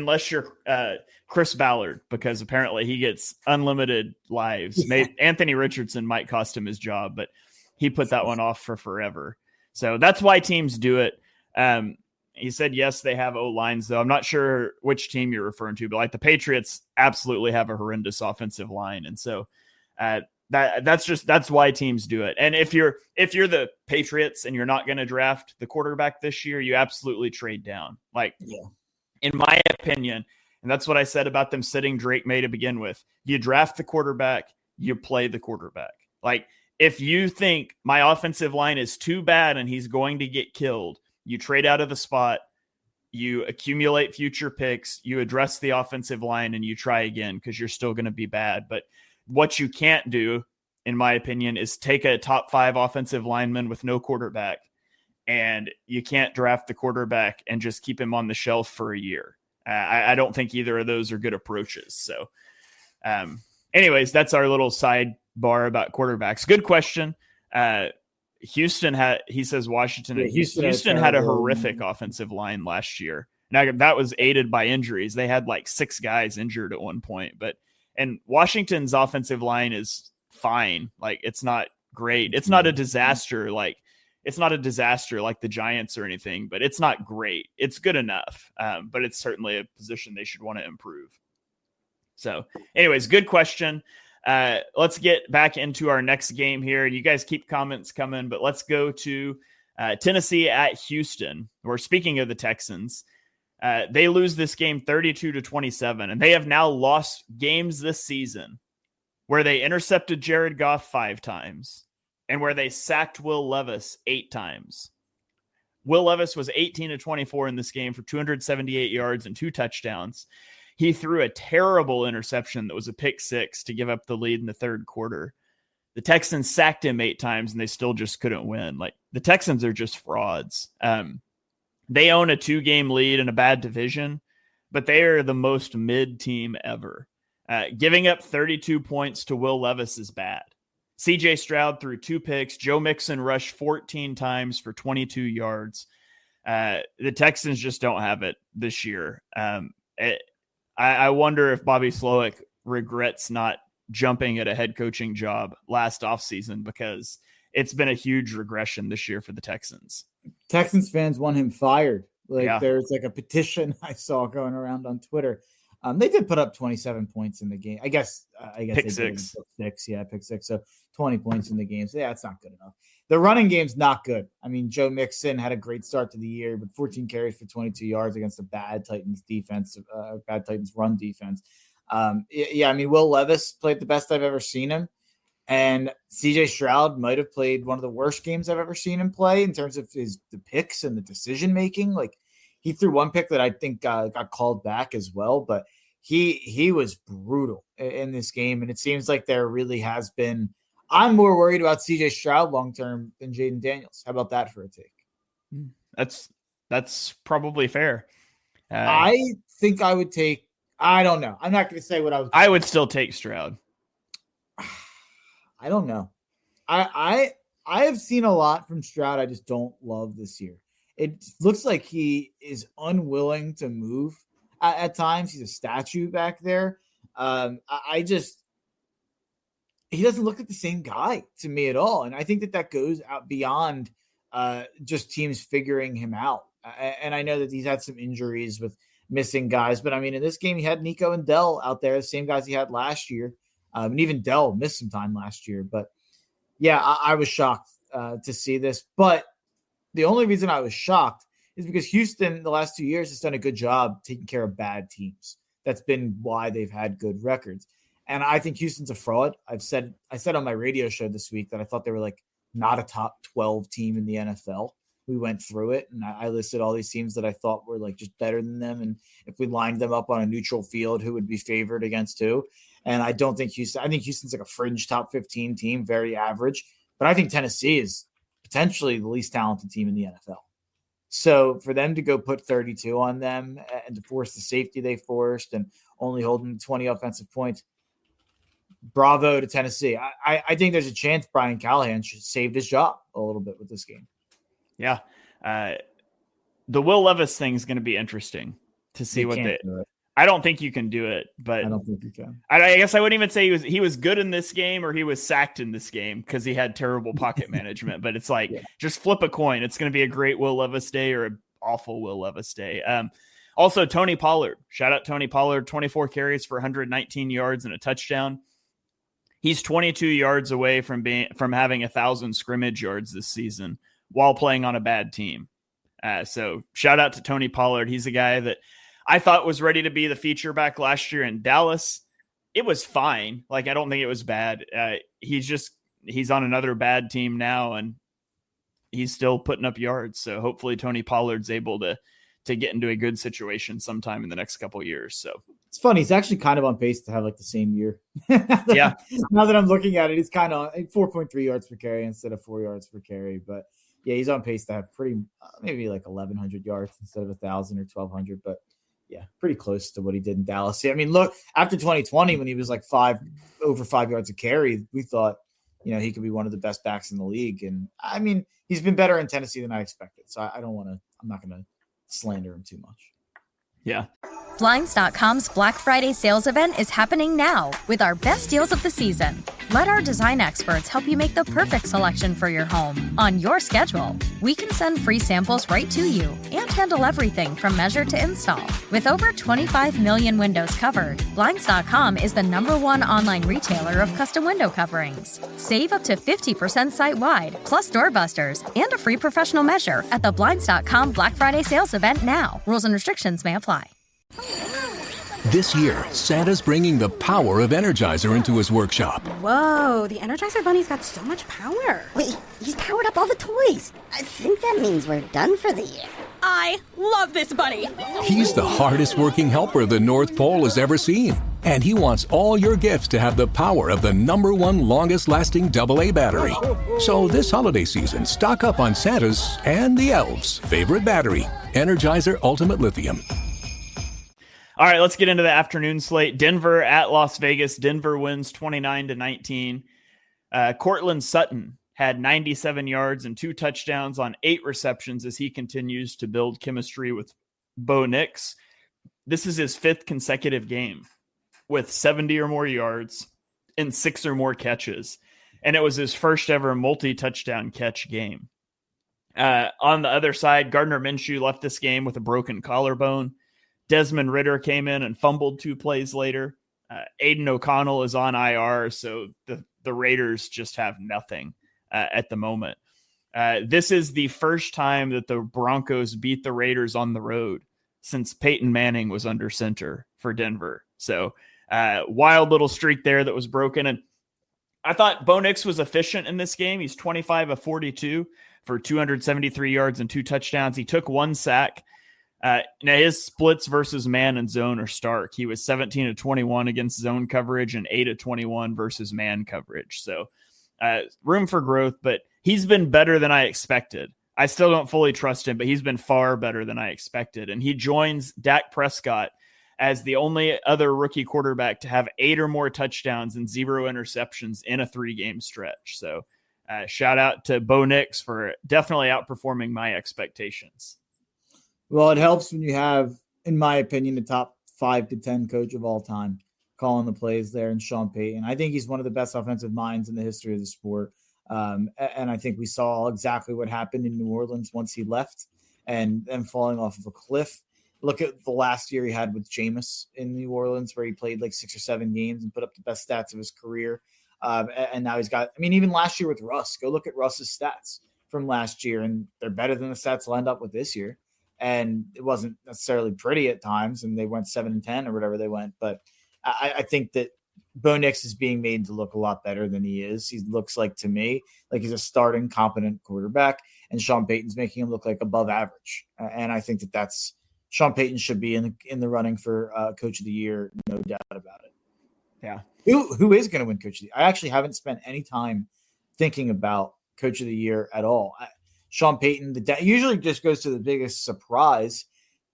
Chris Ballard, because apparently he gets unlimited lives. Anthony Richardson might cost him his job, but he put that one off for forever. So that's why teams do it. He said, yes, they have O-lines, though. I'm not sure which team you're referring to, but like the Patriots absolutely have a horrendous offensive line. And so that's why teams do it. And if you're the Patriots and you're not going to draft the quarterback this year, you absolutely trade down. In my opinion, and that's what I said about them sitting Drake May to begin with. You draft the quarterback, you play the quarterback. Like, if you think my offensive line is too bad and he's going to get killed, you trade out of the spot, you accumulate future picks, you address the offensive line, and you try again because you're still going to be bad. But what you can't do, in my opinion, is take a top 5 offensive lineman with no quarterback, and you can't draft the quarterback and just keep him on the shelf for a year. I don't think either of those are good approaches. So anyways, that's our little sidebar about quarterbacks. Good question. He says Washington. Yeah, Houston had a horrific offensive line last year. Now that was aided by injuries. They had like 6 guys injured at one point, and Washington's offensive line is fine. Like, it's not great. It's not a disaster. It's not a disaster like the Giants or anything, but it's not great. It's good enough. But it's certainly a position they should want to improve. So anyways, good question. Let's get back into our next game here. You guys keep comments coming, but let's go to Tennessee at Houston. We're speaking of the Texans. They lose this game 32-27, and they have now lost games this season where they intercepted Jared Goff 5 times and where they sacked Will Levis 8 times. Will Levis was 18-24 in this game for 278 yards and 2 touchdowns. He threw a terrible interception that was a pick 6 to give up the lead in the third quarter. The Texans sacked him 8 times, and they still just couldn't win. Like, the Texans are just frauds. They own a 2-game lead in a bad division, but they are the most mid team ever. Giving up 32 points to Will Levis is bad. CJ Stroud threw 2 picks. Joe Mixon rushed 14 times for 22 yards. The Texans just don't have it this year. I wonder if Bobby Slowick regrets not jumping at a head coaching job last offseason, because it's been a huge regression this year for the Texans. Texans fans want him fired. There's like a petition I saw going around on Twitter. They did put up 27 points in the game. I guess pick 6. Pick 6. So 20 points in the game. So it's not good enough. The running game's not good. I mean, Joe Mixon had a great start to the year, but 14 carries for 22 yards against a bad Titans defense, bad Titans run defense. I mean, Will Levis played the best I've ever seen him. And CJ Stroud might have played one of the worst games I've ever seen him play in terms of the picks and the decision making. Like, he threw 1 pick that I think got called back as well, but he was brutal in this game. And it seems like there really has been. I'm more worried about CJ Stroud long term than Jaden Daniels. How about that for a take? That's probably fair. I think I would take. I don't know. I'm not going to say what I was. I would still take Stroud. I don't know. I have seen a lot from Stroud. I just don't love this year. It looks like he is unwilling to move at times. He's a statue back there. He doesn't look like the same guy to me at all. And I think that goes out beyond just teams figuring him out. And I know that he's had some injuries with missing guys, but I mean, in this game, he had Nico and Dell out there, the same guys he had last year. And even Dell missed some time last year. But yeah, I was shocked to see this. But the only reason I was shocked is because Houston the last 2 years has done a good job taking care of bad teams. That's been why they've had good records. And I think Houston's a fraud. I said on my radio show this week that I thought they were like not a top 12 team in the NFL. We went through it and I listed all these teams that I thought were like just better than them. And if we lined them up on a neutral field, who would be favored against who? And I don't think I think Houston's like a fringe top 15 team, very average. But I think Tennessee is potentially the least talented team in the NFL. So for them to go put 32 on them and to force the safety they forced and only holding 20 offensive points, bravo to Tennessee. I think there's a chance Brian Callahan saved his job a little bit with this game. Yeah. The Will Levis thing is going to be interesting to see what they – I don't think you can do it, but I don't think you can. I guess I wouldn't even say he was good in this game or he was sacked in this game because he had terrible pocket management. But it's like just flip a coin. It's going to be a great Will Levis day or an awful Will Levis day. Also, Tony Pollard. Shout out Tony Pollard. 24 carries for 119 yards and a touchdown. He's 22 yards away from having 1,000 scrimmage yards this season while playing on a bad team. So shout out to Tony Pollard. He's a guy that I thought was ready to be the feature back last year in Dallas. It was fine. Like, I don't think it was bad. He's on another bad team now and he's still putting up yards. So hopefully Tony Pollard's able to get into a good situation sometime in the next couple of years. So it's funny. He's actually kind of on pace to have like the same year. Yeah. Now that I'm looking at it, he's kind of 4.3 yards per carry instead of 4 yards per carry. But yeah, he's on pace to have maybe like 1,100 yards instead of 1,000 or 1,200. But yeah, pretty close to what he did in Dallas. I mean, look, after 2020, when he was like over 5 yards a carry, we thought, he could be one of the best backs in the league. And I mean, he's been better in Tennessee than I expected. So I'm not going to slander him too much. Yeah. Blinds.com's Black Friday sales event is happening now with our best deals of the season. Let our design experts help you make the perfect selection for your home on your schedule. We can send free samples right to you and handle everything from measure to install. With over 25 million windows covered, Blinds.com is the #1 online retailer of custom window coverings. Save up to 50% site-wide, plus doorbusters, and a free professional measure at the Blinds.com Black Friday sales event now. Rules and restrictions may apply. This year, Santa's bringing the power of Energizer into his workshop. Whoa, the Energizer Bunny's got so much power. Wait, he's powered up all the toys. I think that means we're done for the year. I love this bunny. He's the hardest working helper the North Pole has ever seen. And he wants all your gifts to have the power of the #1 longest lasting AA battery. So this holiday season, stock up on Santa's and the elves' favorite battery, Energizer Ultimate Lithium. All right, let's get into the afternoon slate. Denver at Las Vegas. Denver wins 29-19. Cortland Sutton had 97 yards and 2 touchdowns on 8 receptions as he continues to build chemistry with Bo Nix. This is his 5th consecutive game with 70 or more yards and 6 or more catches. And it was his first ever multi-touchdown catch game. On the other side, Gardner Minshew left this game with a broken collarbone. Desmond Ridder came in and fumbled 2 plays later. Aiden O'Connell is on IR, so the Raiders just have nothing at the moment. This is the first time that the Broncos beat the Raiders on the road since Peyton Manning was under center for Denver. So wild little streak there that was broken. And I thought Bo Nix was efficient in this game. He's 25 of 42 for 273 yards and 2 touchdowns. He took 1 sack. Now his splits versus man and zone are stark. He was 17 of 21 against zone coverage and 8 of 21 versus man coverage. So room for growth, but he's been better than I expected. I still don't fully trust him, but he's been far better than I expected. And he joins Dak Prescott as the only other rookie quarterback to have 8 or more touchdowns and 0 interceptions in a 3-game stretch. So shout out to Bo Nix for definitely outperforming my expectations. Well, it helps when you have, in my opinion, the top 5 to 10 coach of all time calling the plays there, and Sean Payton. I think he's one of the best offensive minds in the history of the sport. And I think we saw exactly what happened in New Orleans once he left and them falling off of a cliff. Look at the last year he had with Jameis in New Orleans, where he played like 6 or 7 games and put up the best stats of his career. And now he's got, I mean, even last year with Russ, go look at Russ's stats from last year, and they're better than the stats he'll end up with this year. And it wasn't necessarily pretty at times, and they went 7-10 or whatever they went. But I think that Bo Nix is being made to look a lot better than he is. He looks like, to me, like he's a starting competent quarterback, and Sean Payton's making him look like above average. And I think that's Sean Payton should be in the running for Coach of the Year, no doubt about it. Yeah. Who is going to win Coach of the Year? I actually haven't spent any time thinking about Coach of the Year at all. Sean Payton usually just goes to the biggest surprise.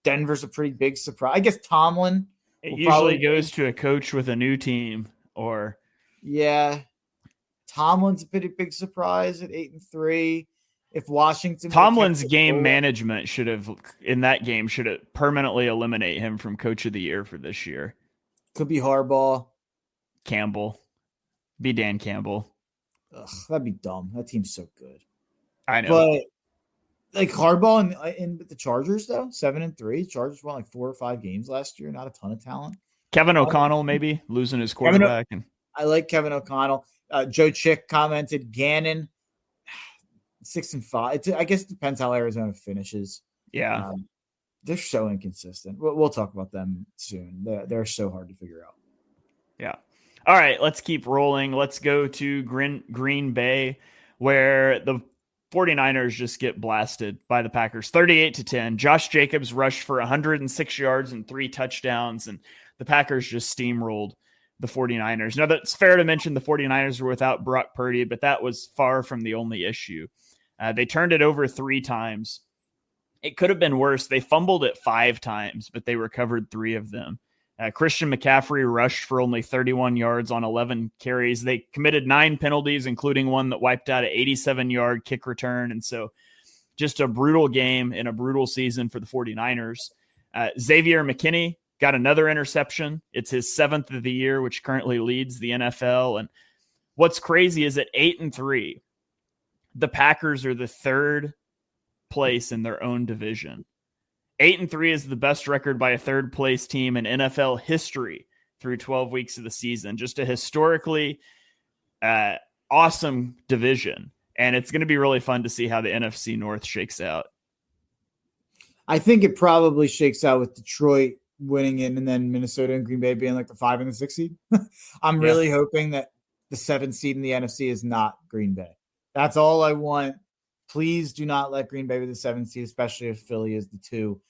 Denver's a pretty big surprise. I guess Tomlin. It usually goes to a coach with a new team, or Tomlin's a pretty big surprise at 8-3. If Washington, Tomlin's game management should have permanently eliminate him from Coach of the Year for this year. Could be Harbaugh, Campbell, be Dan Campbell. Ugh, that'd be dumb. That team's so good. I know, but like Harbaugh in the Chargers though, 7-3. Chargers won like 4 or 5 games last year. Not a ton of talent. Kevin O'Connell maybe losing his quarterback. I like Kevin O'Connell. Joe Chick commented Gannon 6-5. I guess it depends how Arizona finishes. Yeah, they're so inconsistent. We'll talk about them soon. They're so hard to figure out. Yeah. All right, let's keep rolling. Let's go to Green Bay, where the 49ers just get blasted by the Packers 38-10. Josh Jacobs rushed for 106 yards and 3 touchdowns, and the Packers just steamrolled the 49ers. Now, that's fair to mention the 49ers were without Brock Purdy, but that was far from the only issue. They turned it over 3 times. It could have been worse. They fumbled it 5 times, but they recovered 3 of them. Christian McCaffrey rushed for only 31 yards on 11 carries. They committed 9 penalties, including one that wiped out an 87-yard kick return. And so just a brutal game in a brutal season for the 49ers. Xavier McKinney got another interception. It's his 7th of the year, which currently leads the NFL. And what's crazy is at 8-3, the Packers are the 3rd place in their own division. 8-3 is the best record by a 3rd place team in NFL history through 12 weeks of the season. Just a historically awesome division. And it's going to be really fun to see how the NFC North shakes out. I think it probably shakes out with Detroit winning it and then Minnesota and Green Bay being like the 5 and the 6 seed. I'm really hoping that the 7th seed in the NFC is not Green Bay. That's all I want. Please do not let Green Bay be the 7th seed, especially if Philly is the 2.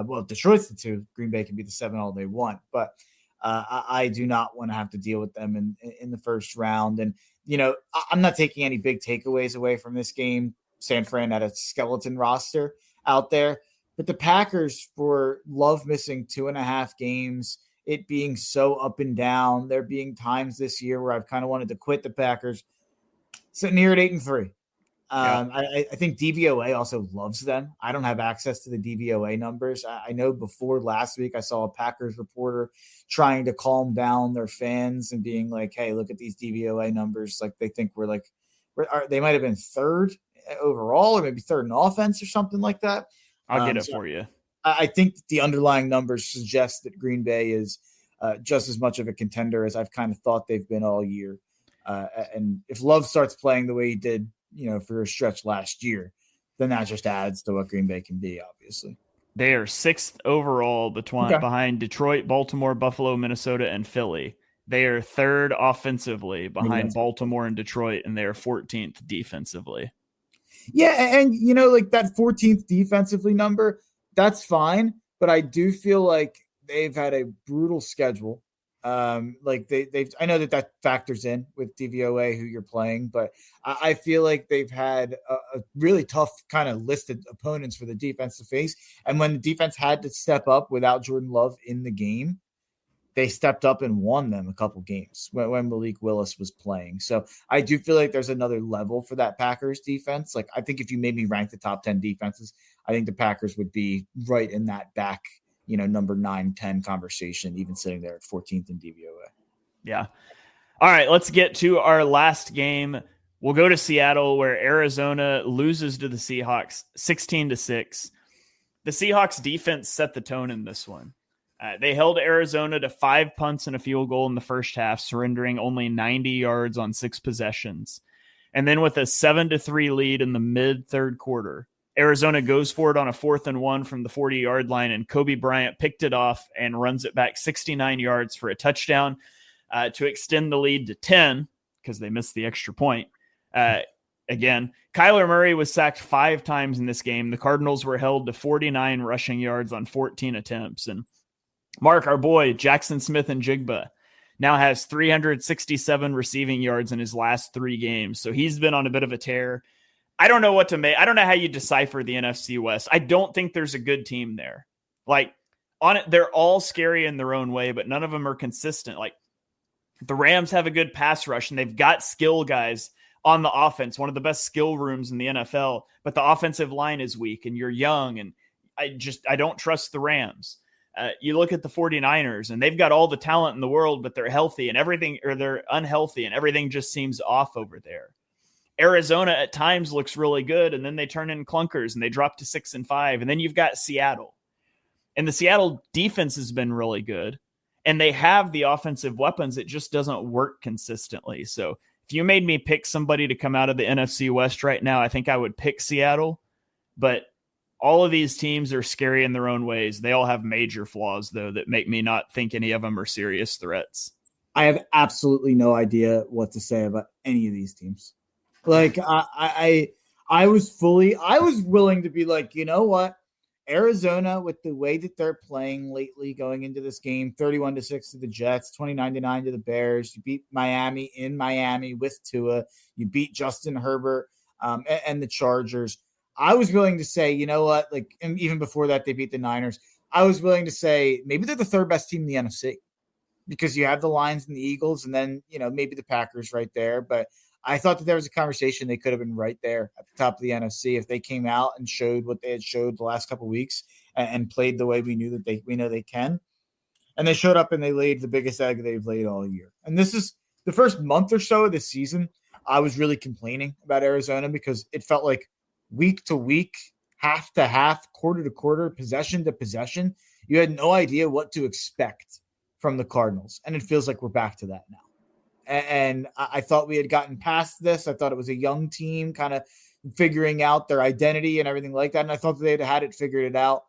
Well, Detroit's the 2. Green Bay can be the 7 all they want, but I do not want to have to deal with them in the first round. And, you know, I'm not taking any big takeaways away from this game. San Fran had a skeleton roster out there, but the Packers love missing 2.5 games, it being so up and down. There being times this year where I've kind of wanted to quit the Packers. Sitting here at 8-3. I think DVOA also loves them. I don't have access to the DVOA numbers. I know before last week I saw a Packers reporter trying to calm down their fans and being like, hey, look at these DVOA numbers. Like they think they might have been 3rd overall or maybe 3rd in offense or something like that. I'll get it for you. I think the underlying numbers suggest that Green Bay is just as much of a contender as I've kind of thought they've been all year. And if Love starts playing the way he did, for a stretch last year, then that just adds to what Green Bay can be, obviously. They are 6th overall behind Detroit, Baltimore, Buffalo, Minnesota, and Philly. They are 3rd offensively behind Baltimore and Detroit, and they are 14th defensively. Yeah, and, like that 14th defensively number, that's fine, but I do feel like they've had a brutal schedule. I know that factors in with DVOA who you're playing, but I feel like they've had a really tough kind of listed opponents for the defense to face. And when the defense had to step up without Jordan Love in the game, they stepped up and won them a couple games when Malik Willis was playing. So I do feel like there's another level for that Packers defense. Like I think if you made me rank the top 10 defenses, I think the Packers would be right in that back number 9-10 conversation, even sitting there at 14th in DVOA. Yeah. All right, let's get to our last game. We'll go to Seattle, where Arizona loses to the Seahawks 16-6. the Seahawks defense set the tone in this one. They held Arizona to 5 punts and a field goal in the first half, surrendering only 90 yards on 6 possessions. And then with a 7-3 lead in the mid third quarter, Arizona goes for it on a 4th and 1 from the 40-yard line, and Kobe Bryant picked it off and runs it back 69 yards for a touchdown to extend the lead to 10 because they missed the extra point. Again, Kyler Murray was sacked 5 times in this game. The Cardinals were held to 49 rushing yards on 14 attempts. And Mark, our boy, Jackson Smith and Jigba, now has 367 receiving yards in his last 3 games. So he's been on a bit of a tear. I don't know what to make. I don't know how you decipher the NFC West. I don't think there's a good team there. Like, on it, they're all scary in their own way, but none of them are consistent. Like, the Rams have a good pass rush, and they've got skill guys on the offense, one of the best skill rooms in the NFL, but the offensive line is weak, and you're young, and I don't trust the Rams. You look at the 49ers, and they've got all the talent in the world, but they're healthy and everything, or they're unhealthy, and everything just seems off over there. Arizona at times looks really good, and then they turn in clunkers and they drop to 6-5. And then you've got Seattle, and the Seattle defense has been really good, and they have the offensive weapons. It just doesn't work consistently. So if you made me pick somebody to come out of the NFC West right now, I think I would pick Seattle, but all of these teams are scary in their own ways. They all have major flaws, though, that make me not think any of them are serious threats. I have absolutely no idea what to say about any of these teams. Like, I was willing to be like, you know what? Arizona, with the way that they're playing lately going into this game, 31-6 to the Jets, 29-9 to the Bears. You beat Miami in Miami with Tua. You beat Justin Herbert and the Chargers. I was willing to say, you know what? Like, and even before that, they beat the Niners. I was willing to say maybe they're the 3rd best team in the NFC because you have the Lions and the Eagles, and then, you know, maybe the Packers right there. But I thought that there was a conversation they could have been right there at the top of the NFC if they came out and showed what they had showed the last couple of weeks and played the way we know they can. And they showed up and they laid the biggest egg they've laid all year. And this is the first month or so of the season. I was really complaining about Arizona because it felt like week to week, half to half, quarter to quarter, possession to possession, you had no idea what to expect from the Cardinals. And it feels like we're back to that now. And I thought we had gotten past this. I thought it was a young team kind of figuring out their identity and everything like that. And I thought that they'd had it figured it out.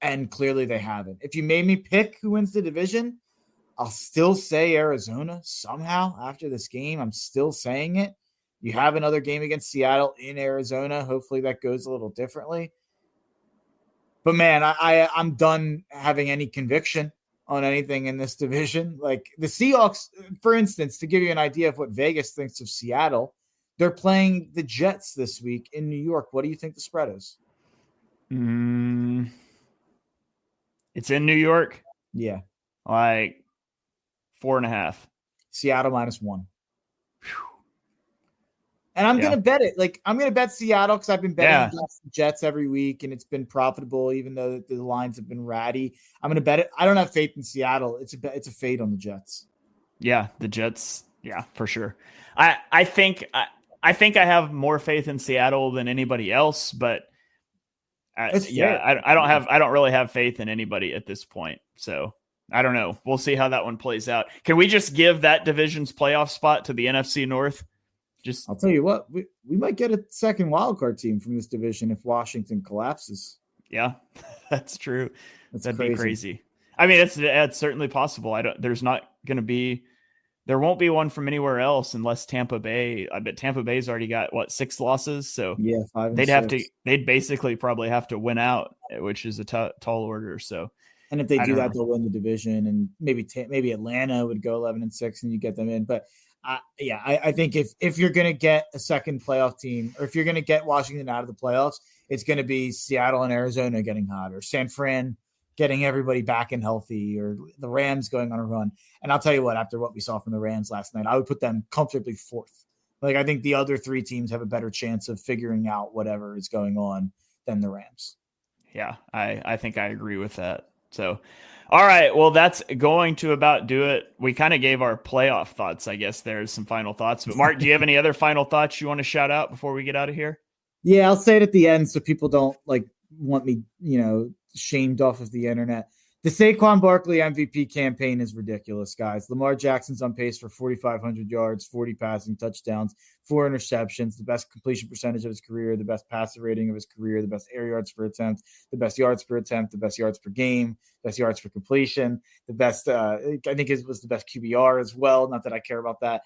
And clearly they haven't. If you made me pick who wins the division, I'll still say Arizona somehow after this game. I'm still saying it. You have another game against Seattle in Arizona. Hopefully that goes a little differently. But, man, I'm done having any conviction on anything in this division. Like the Seahawks, for instance, to give you an idea of what Vegas thinks of Seattle, they're playing the Jets this week in New York. What do you think the spread is? It's in New York? Yeah. Like 4.5. Seattle -1. And I'm going to bet it. Like, I'm going to bet Seattle because I've been betting against the Jets every week, and it's been profitable, even though the lines have been ratty. I'm going to bet it. I don't have faith in Seattle. It's a fade on the Jets. Yeah, the Jets. Yeah, for sure. I think I have more faith in Seattle than anybody else, but I don't really have faith in anybody at this point. So I don't know. We'll see how that one plays out. Can we just give that division's playoff spot to the NFC North? I'll tell you what, we might get a second wildcard team from this division if Washington collapses. Yeah, that's true. That'd be crazy. I mean, it's certainly possible. There won't be one from anywhere else unless Tampa Bay. I bet Tampa Bay's already got 6 losses. So yeah, 5 and they'd basically probably have to win out, which is a tall order. So, and if they do that, they'll win the division, and maybe Atlanta would go 11-6 and you get them in. But I think if you're going to get a second playoff team, or if you're going to get Washington out of the playoffs, it's going to be Seattle and Arizona getting hot, or San Fran getting everybody back and healthy, or the Rams going on a run. And I'll tell you what, after what we saw from the Rams last night, I would put them comfortably 4th. Like, I think the other 3 teams have a better chance of figuring out whatever is going on than the Rams. Yeah, I think I agree with that. So, all right, well, that's going to about do it. We kind of gave our playoff thoughts, I guess. There's some final thoughts. But, Mark, do you have any other final thoughts you want to shout out before we get out of here? Yeah, I'll say it at the end so people don't, want me, shamed off of the internet. The Saquon Barkley MVP campaign is ridiculous, guys. Lamar Jackson's on pace for 4,500 yards, 40 passing touchdowns, 4 interceptions, the best completion percentage of his career, the best passer rating of his career, the best air yards per attempt, the best yards per attempt, the best yards per game, best yards per completion, the best, I think it was the best QBR as well. Not that I care about that.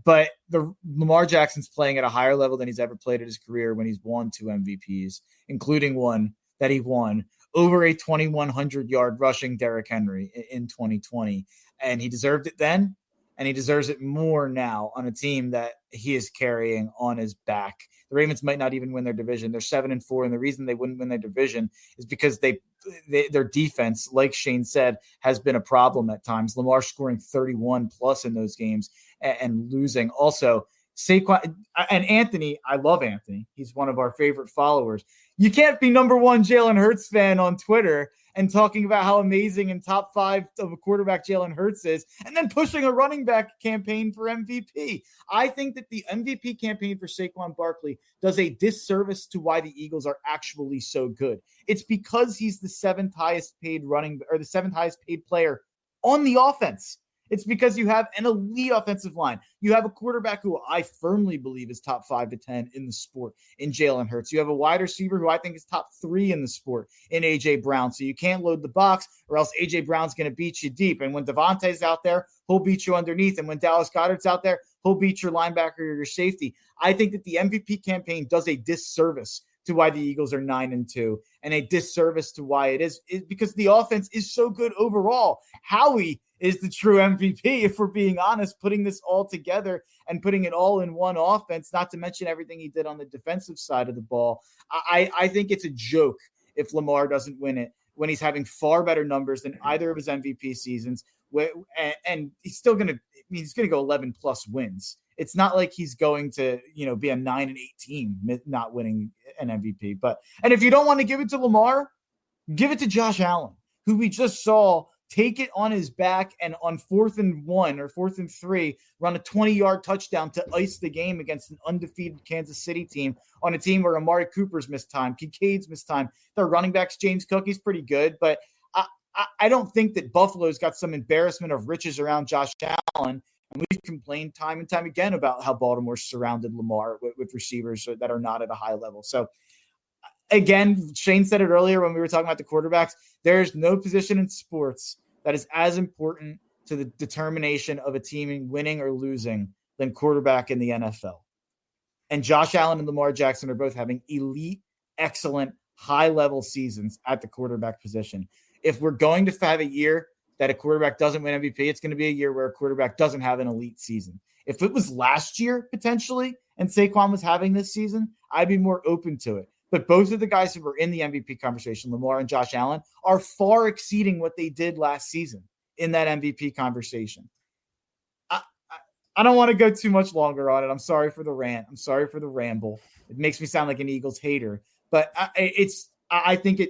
But the Lamar Jackson's playing at a higher level than he's ever played in his career when he's won 2 MVPs, including one that he won over a 2,100-yard rushing Derrick Henry in 2020. And he deserved it then, and he deserves it more now on a team that he is carrying on his back. The Ravens might not even win their division. They're 7-4, and the reason they wouldn't win their division is because their defense, like Shane said, has been a problem at times. Lamar scoring 31+ in those games and losing. Also, Saquon and Anthony, I love Anthony. He's one of our favorite followers. You can't be number one Jalen Hurts fan on Twitter and talking about how amazing and top 5 of a quarterback Jalen Hurts is, and then pushing a running back campaign for MVP. I think that the MVP campaign for Saquon Barkley does a disservice to why the Eagles are actually so good. It's because he's the 7th highest paid player on the offense. It's because you have an elite offensive line. You have a quarterback who I firmly believe is top 5 to 10 in the sport in Jalen Hurts. You have a wide receiver who I think is top 3 in the sport in A.J. Brown. So you can't load the box or else A.J. Brown's going to beat you deep. And when Devontae's out there, he'll beat you underneath. And when Dallas Goedert's out there, he'll beat your linebacker or your safety. I think that the MVP campaign does a disservice to why the Eagles are 9-2 and a disservice to why it is because the offense is so good overall. Howie is the true MVP, if we're being honest, putting this all together and putting it all in one offense, not to mention everything he did on the defensive side of the ball. I think it's a joke if Lamar doesn't win it when he's having far better numbers than either of his MVP seasons. And he's still going to go 11+ wins. It's not like he's going to, be a 9-8 team not winning an MVP. And if you don't want to give it to Lamar, give it to Josh Allen, who we just saw take it on his back and on 4th and 1 or 4th and 3, run a 20-yard touchdown to ice the game against an undefeated Kansas City team on a team where Amari Cooper's missed time, Kincaid's missed time. Their running backs, James Cook, he's pretty good, but I don't think that Buffalo's got some embarrassment of riches around Josh Allen. And we've complained time and time again about how Baltimore surrounded Lamar with receivers that are not at a high level. So, again, Shane said it earlier when we were talking about the quarterbacks. There's no position in sports that is as important to the determination of a team in winning or losing than quarterback in the NFL. And Josh Allen and Lamar Jackson are both having elite, excellent, high-level seasons at the quarterback position. If we're going to have a year that a quarterback doesn't win MVP, it's going to be a year where a quarterback doesn't have an elite season. If it was last year, potentially, and Saquon was having this season, I'd be more open to it. But both of the guys who were in the MVP conversation, Lamar and Josh Allen, are far exceeding what they did last season in that MVP conversation. I don't want to go too much longer on it. I'm sorry for the rant. I'm sorry for the ramble. It makes me sound like an Eagles hater. But I think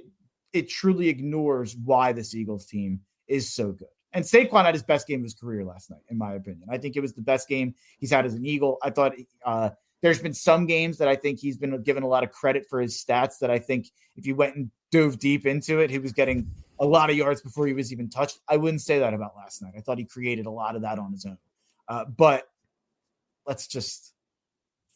it truly ignores why this Eagles team is so good. And Saquon had his best game of his career last night, in my opinion. I think it was the best game he's had as an Eagle. I thought there's been some games that I think he's been given a lot of credit for his stats that I think if you went and dove deep into it, he was getting a lot of yards before he was even touched. I wouldn't say that about last night. I thought he created a lot of that on his own. But let's just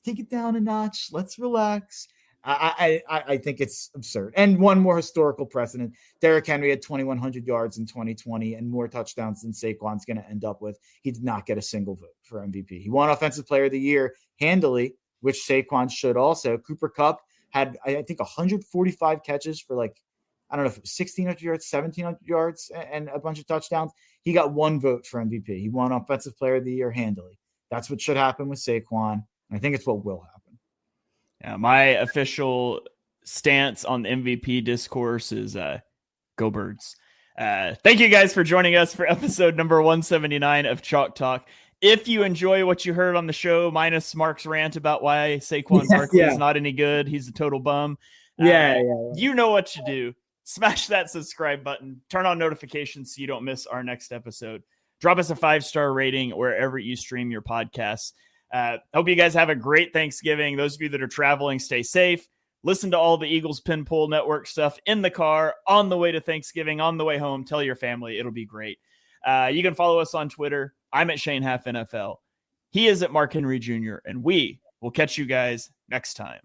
take it down a notch. Let's relax. I think it's absurd. And one more historical precedent. Derrick Henry had 2,100 yards in 2020 and more touchdowns than Saquon's going to end up with. He did not get a single vote for MVP. He won Offensive Player of the Year handily, which Saquon should also. Cooper Kupp had, I think, 145 catches for 1,600 yards, 1,700 yards, and a bunch of touchdowns. He got 1 vote for MVP. He won Offensive Player of the Year handily. That's what should happen with Saquon. And I think it's what will happen. Yeah, my official stance on the MVP discourse is go Birds. Thank you guys for joining us for episode number 179 of Chalk Talk. If you enjoy what you heard on the show, minus Mark's rant about why Saquon Barkley is not any good, he's a total bum. You know what to do. Smash that subscribe button. Turn on notifications so you don't miss our next episode. Drop us a 5-star rating wherever you stream your podcasts. Hope you guys have a great Thanksgiving. Those of you that are traveling, stay safe. Listen to all the Eagles Pin Pull Network stuff in the car, on the way to Thanksgiving, on the way home. Tell your family. It'll be great. You can follow us on Twitter. I'm at Shane Half NFL. He is at Mark Henry Jr. And we will catch you guys next time.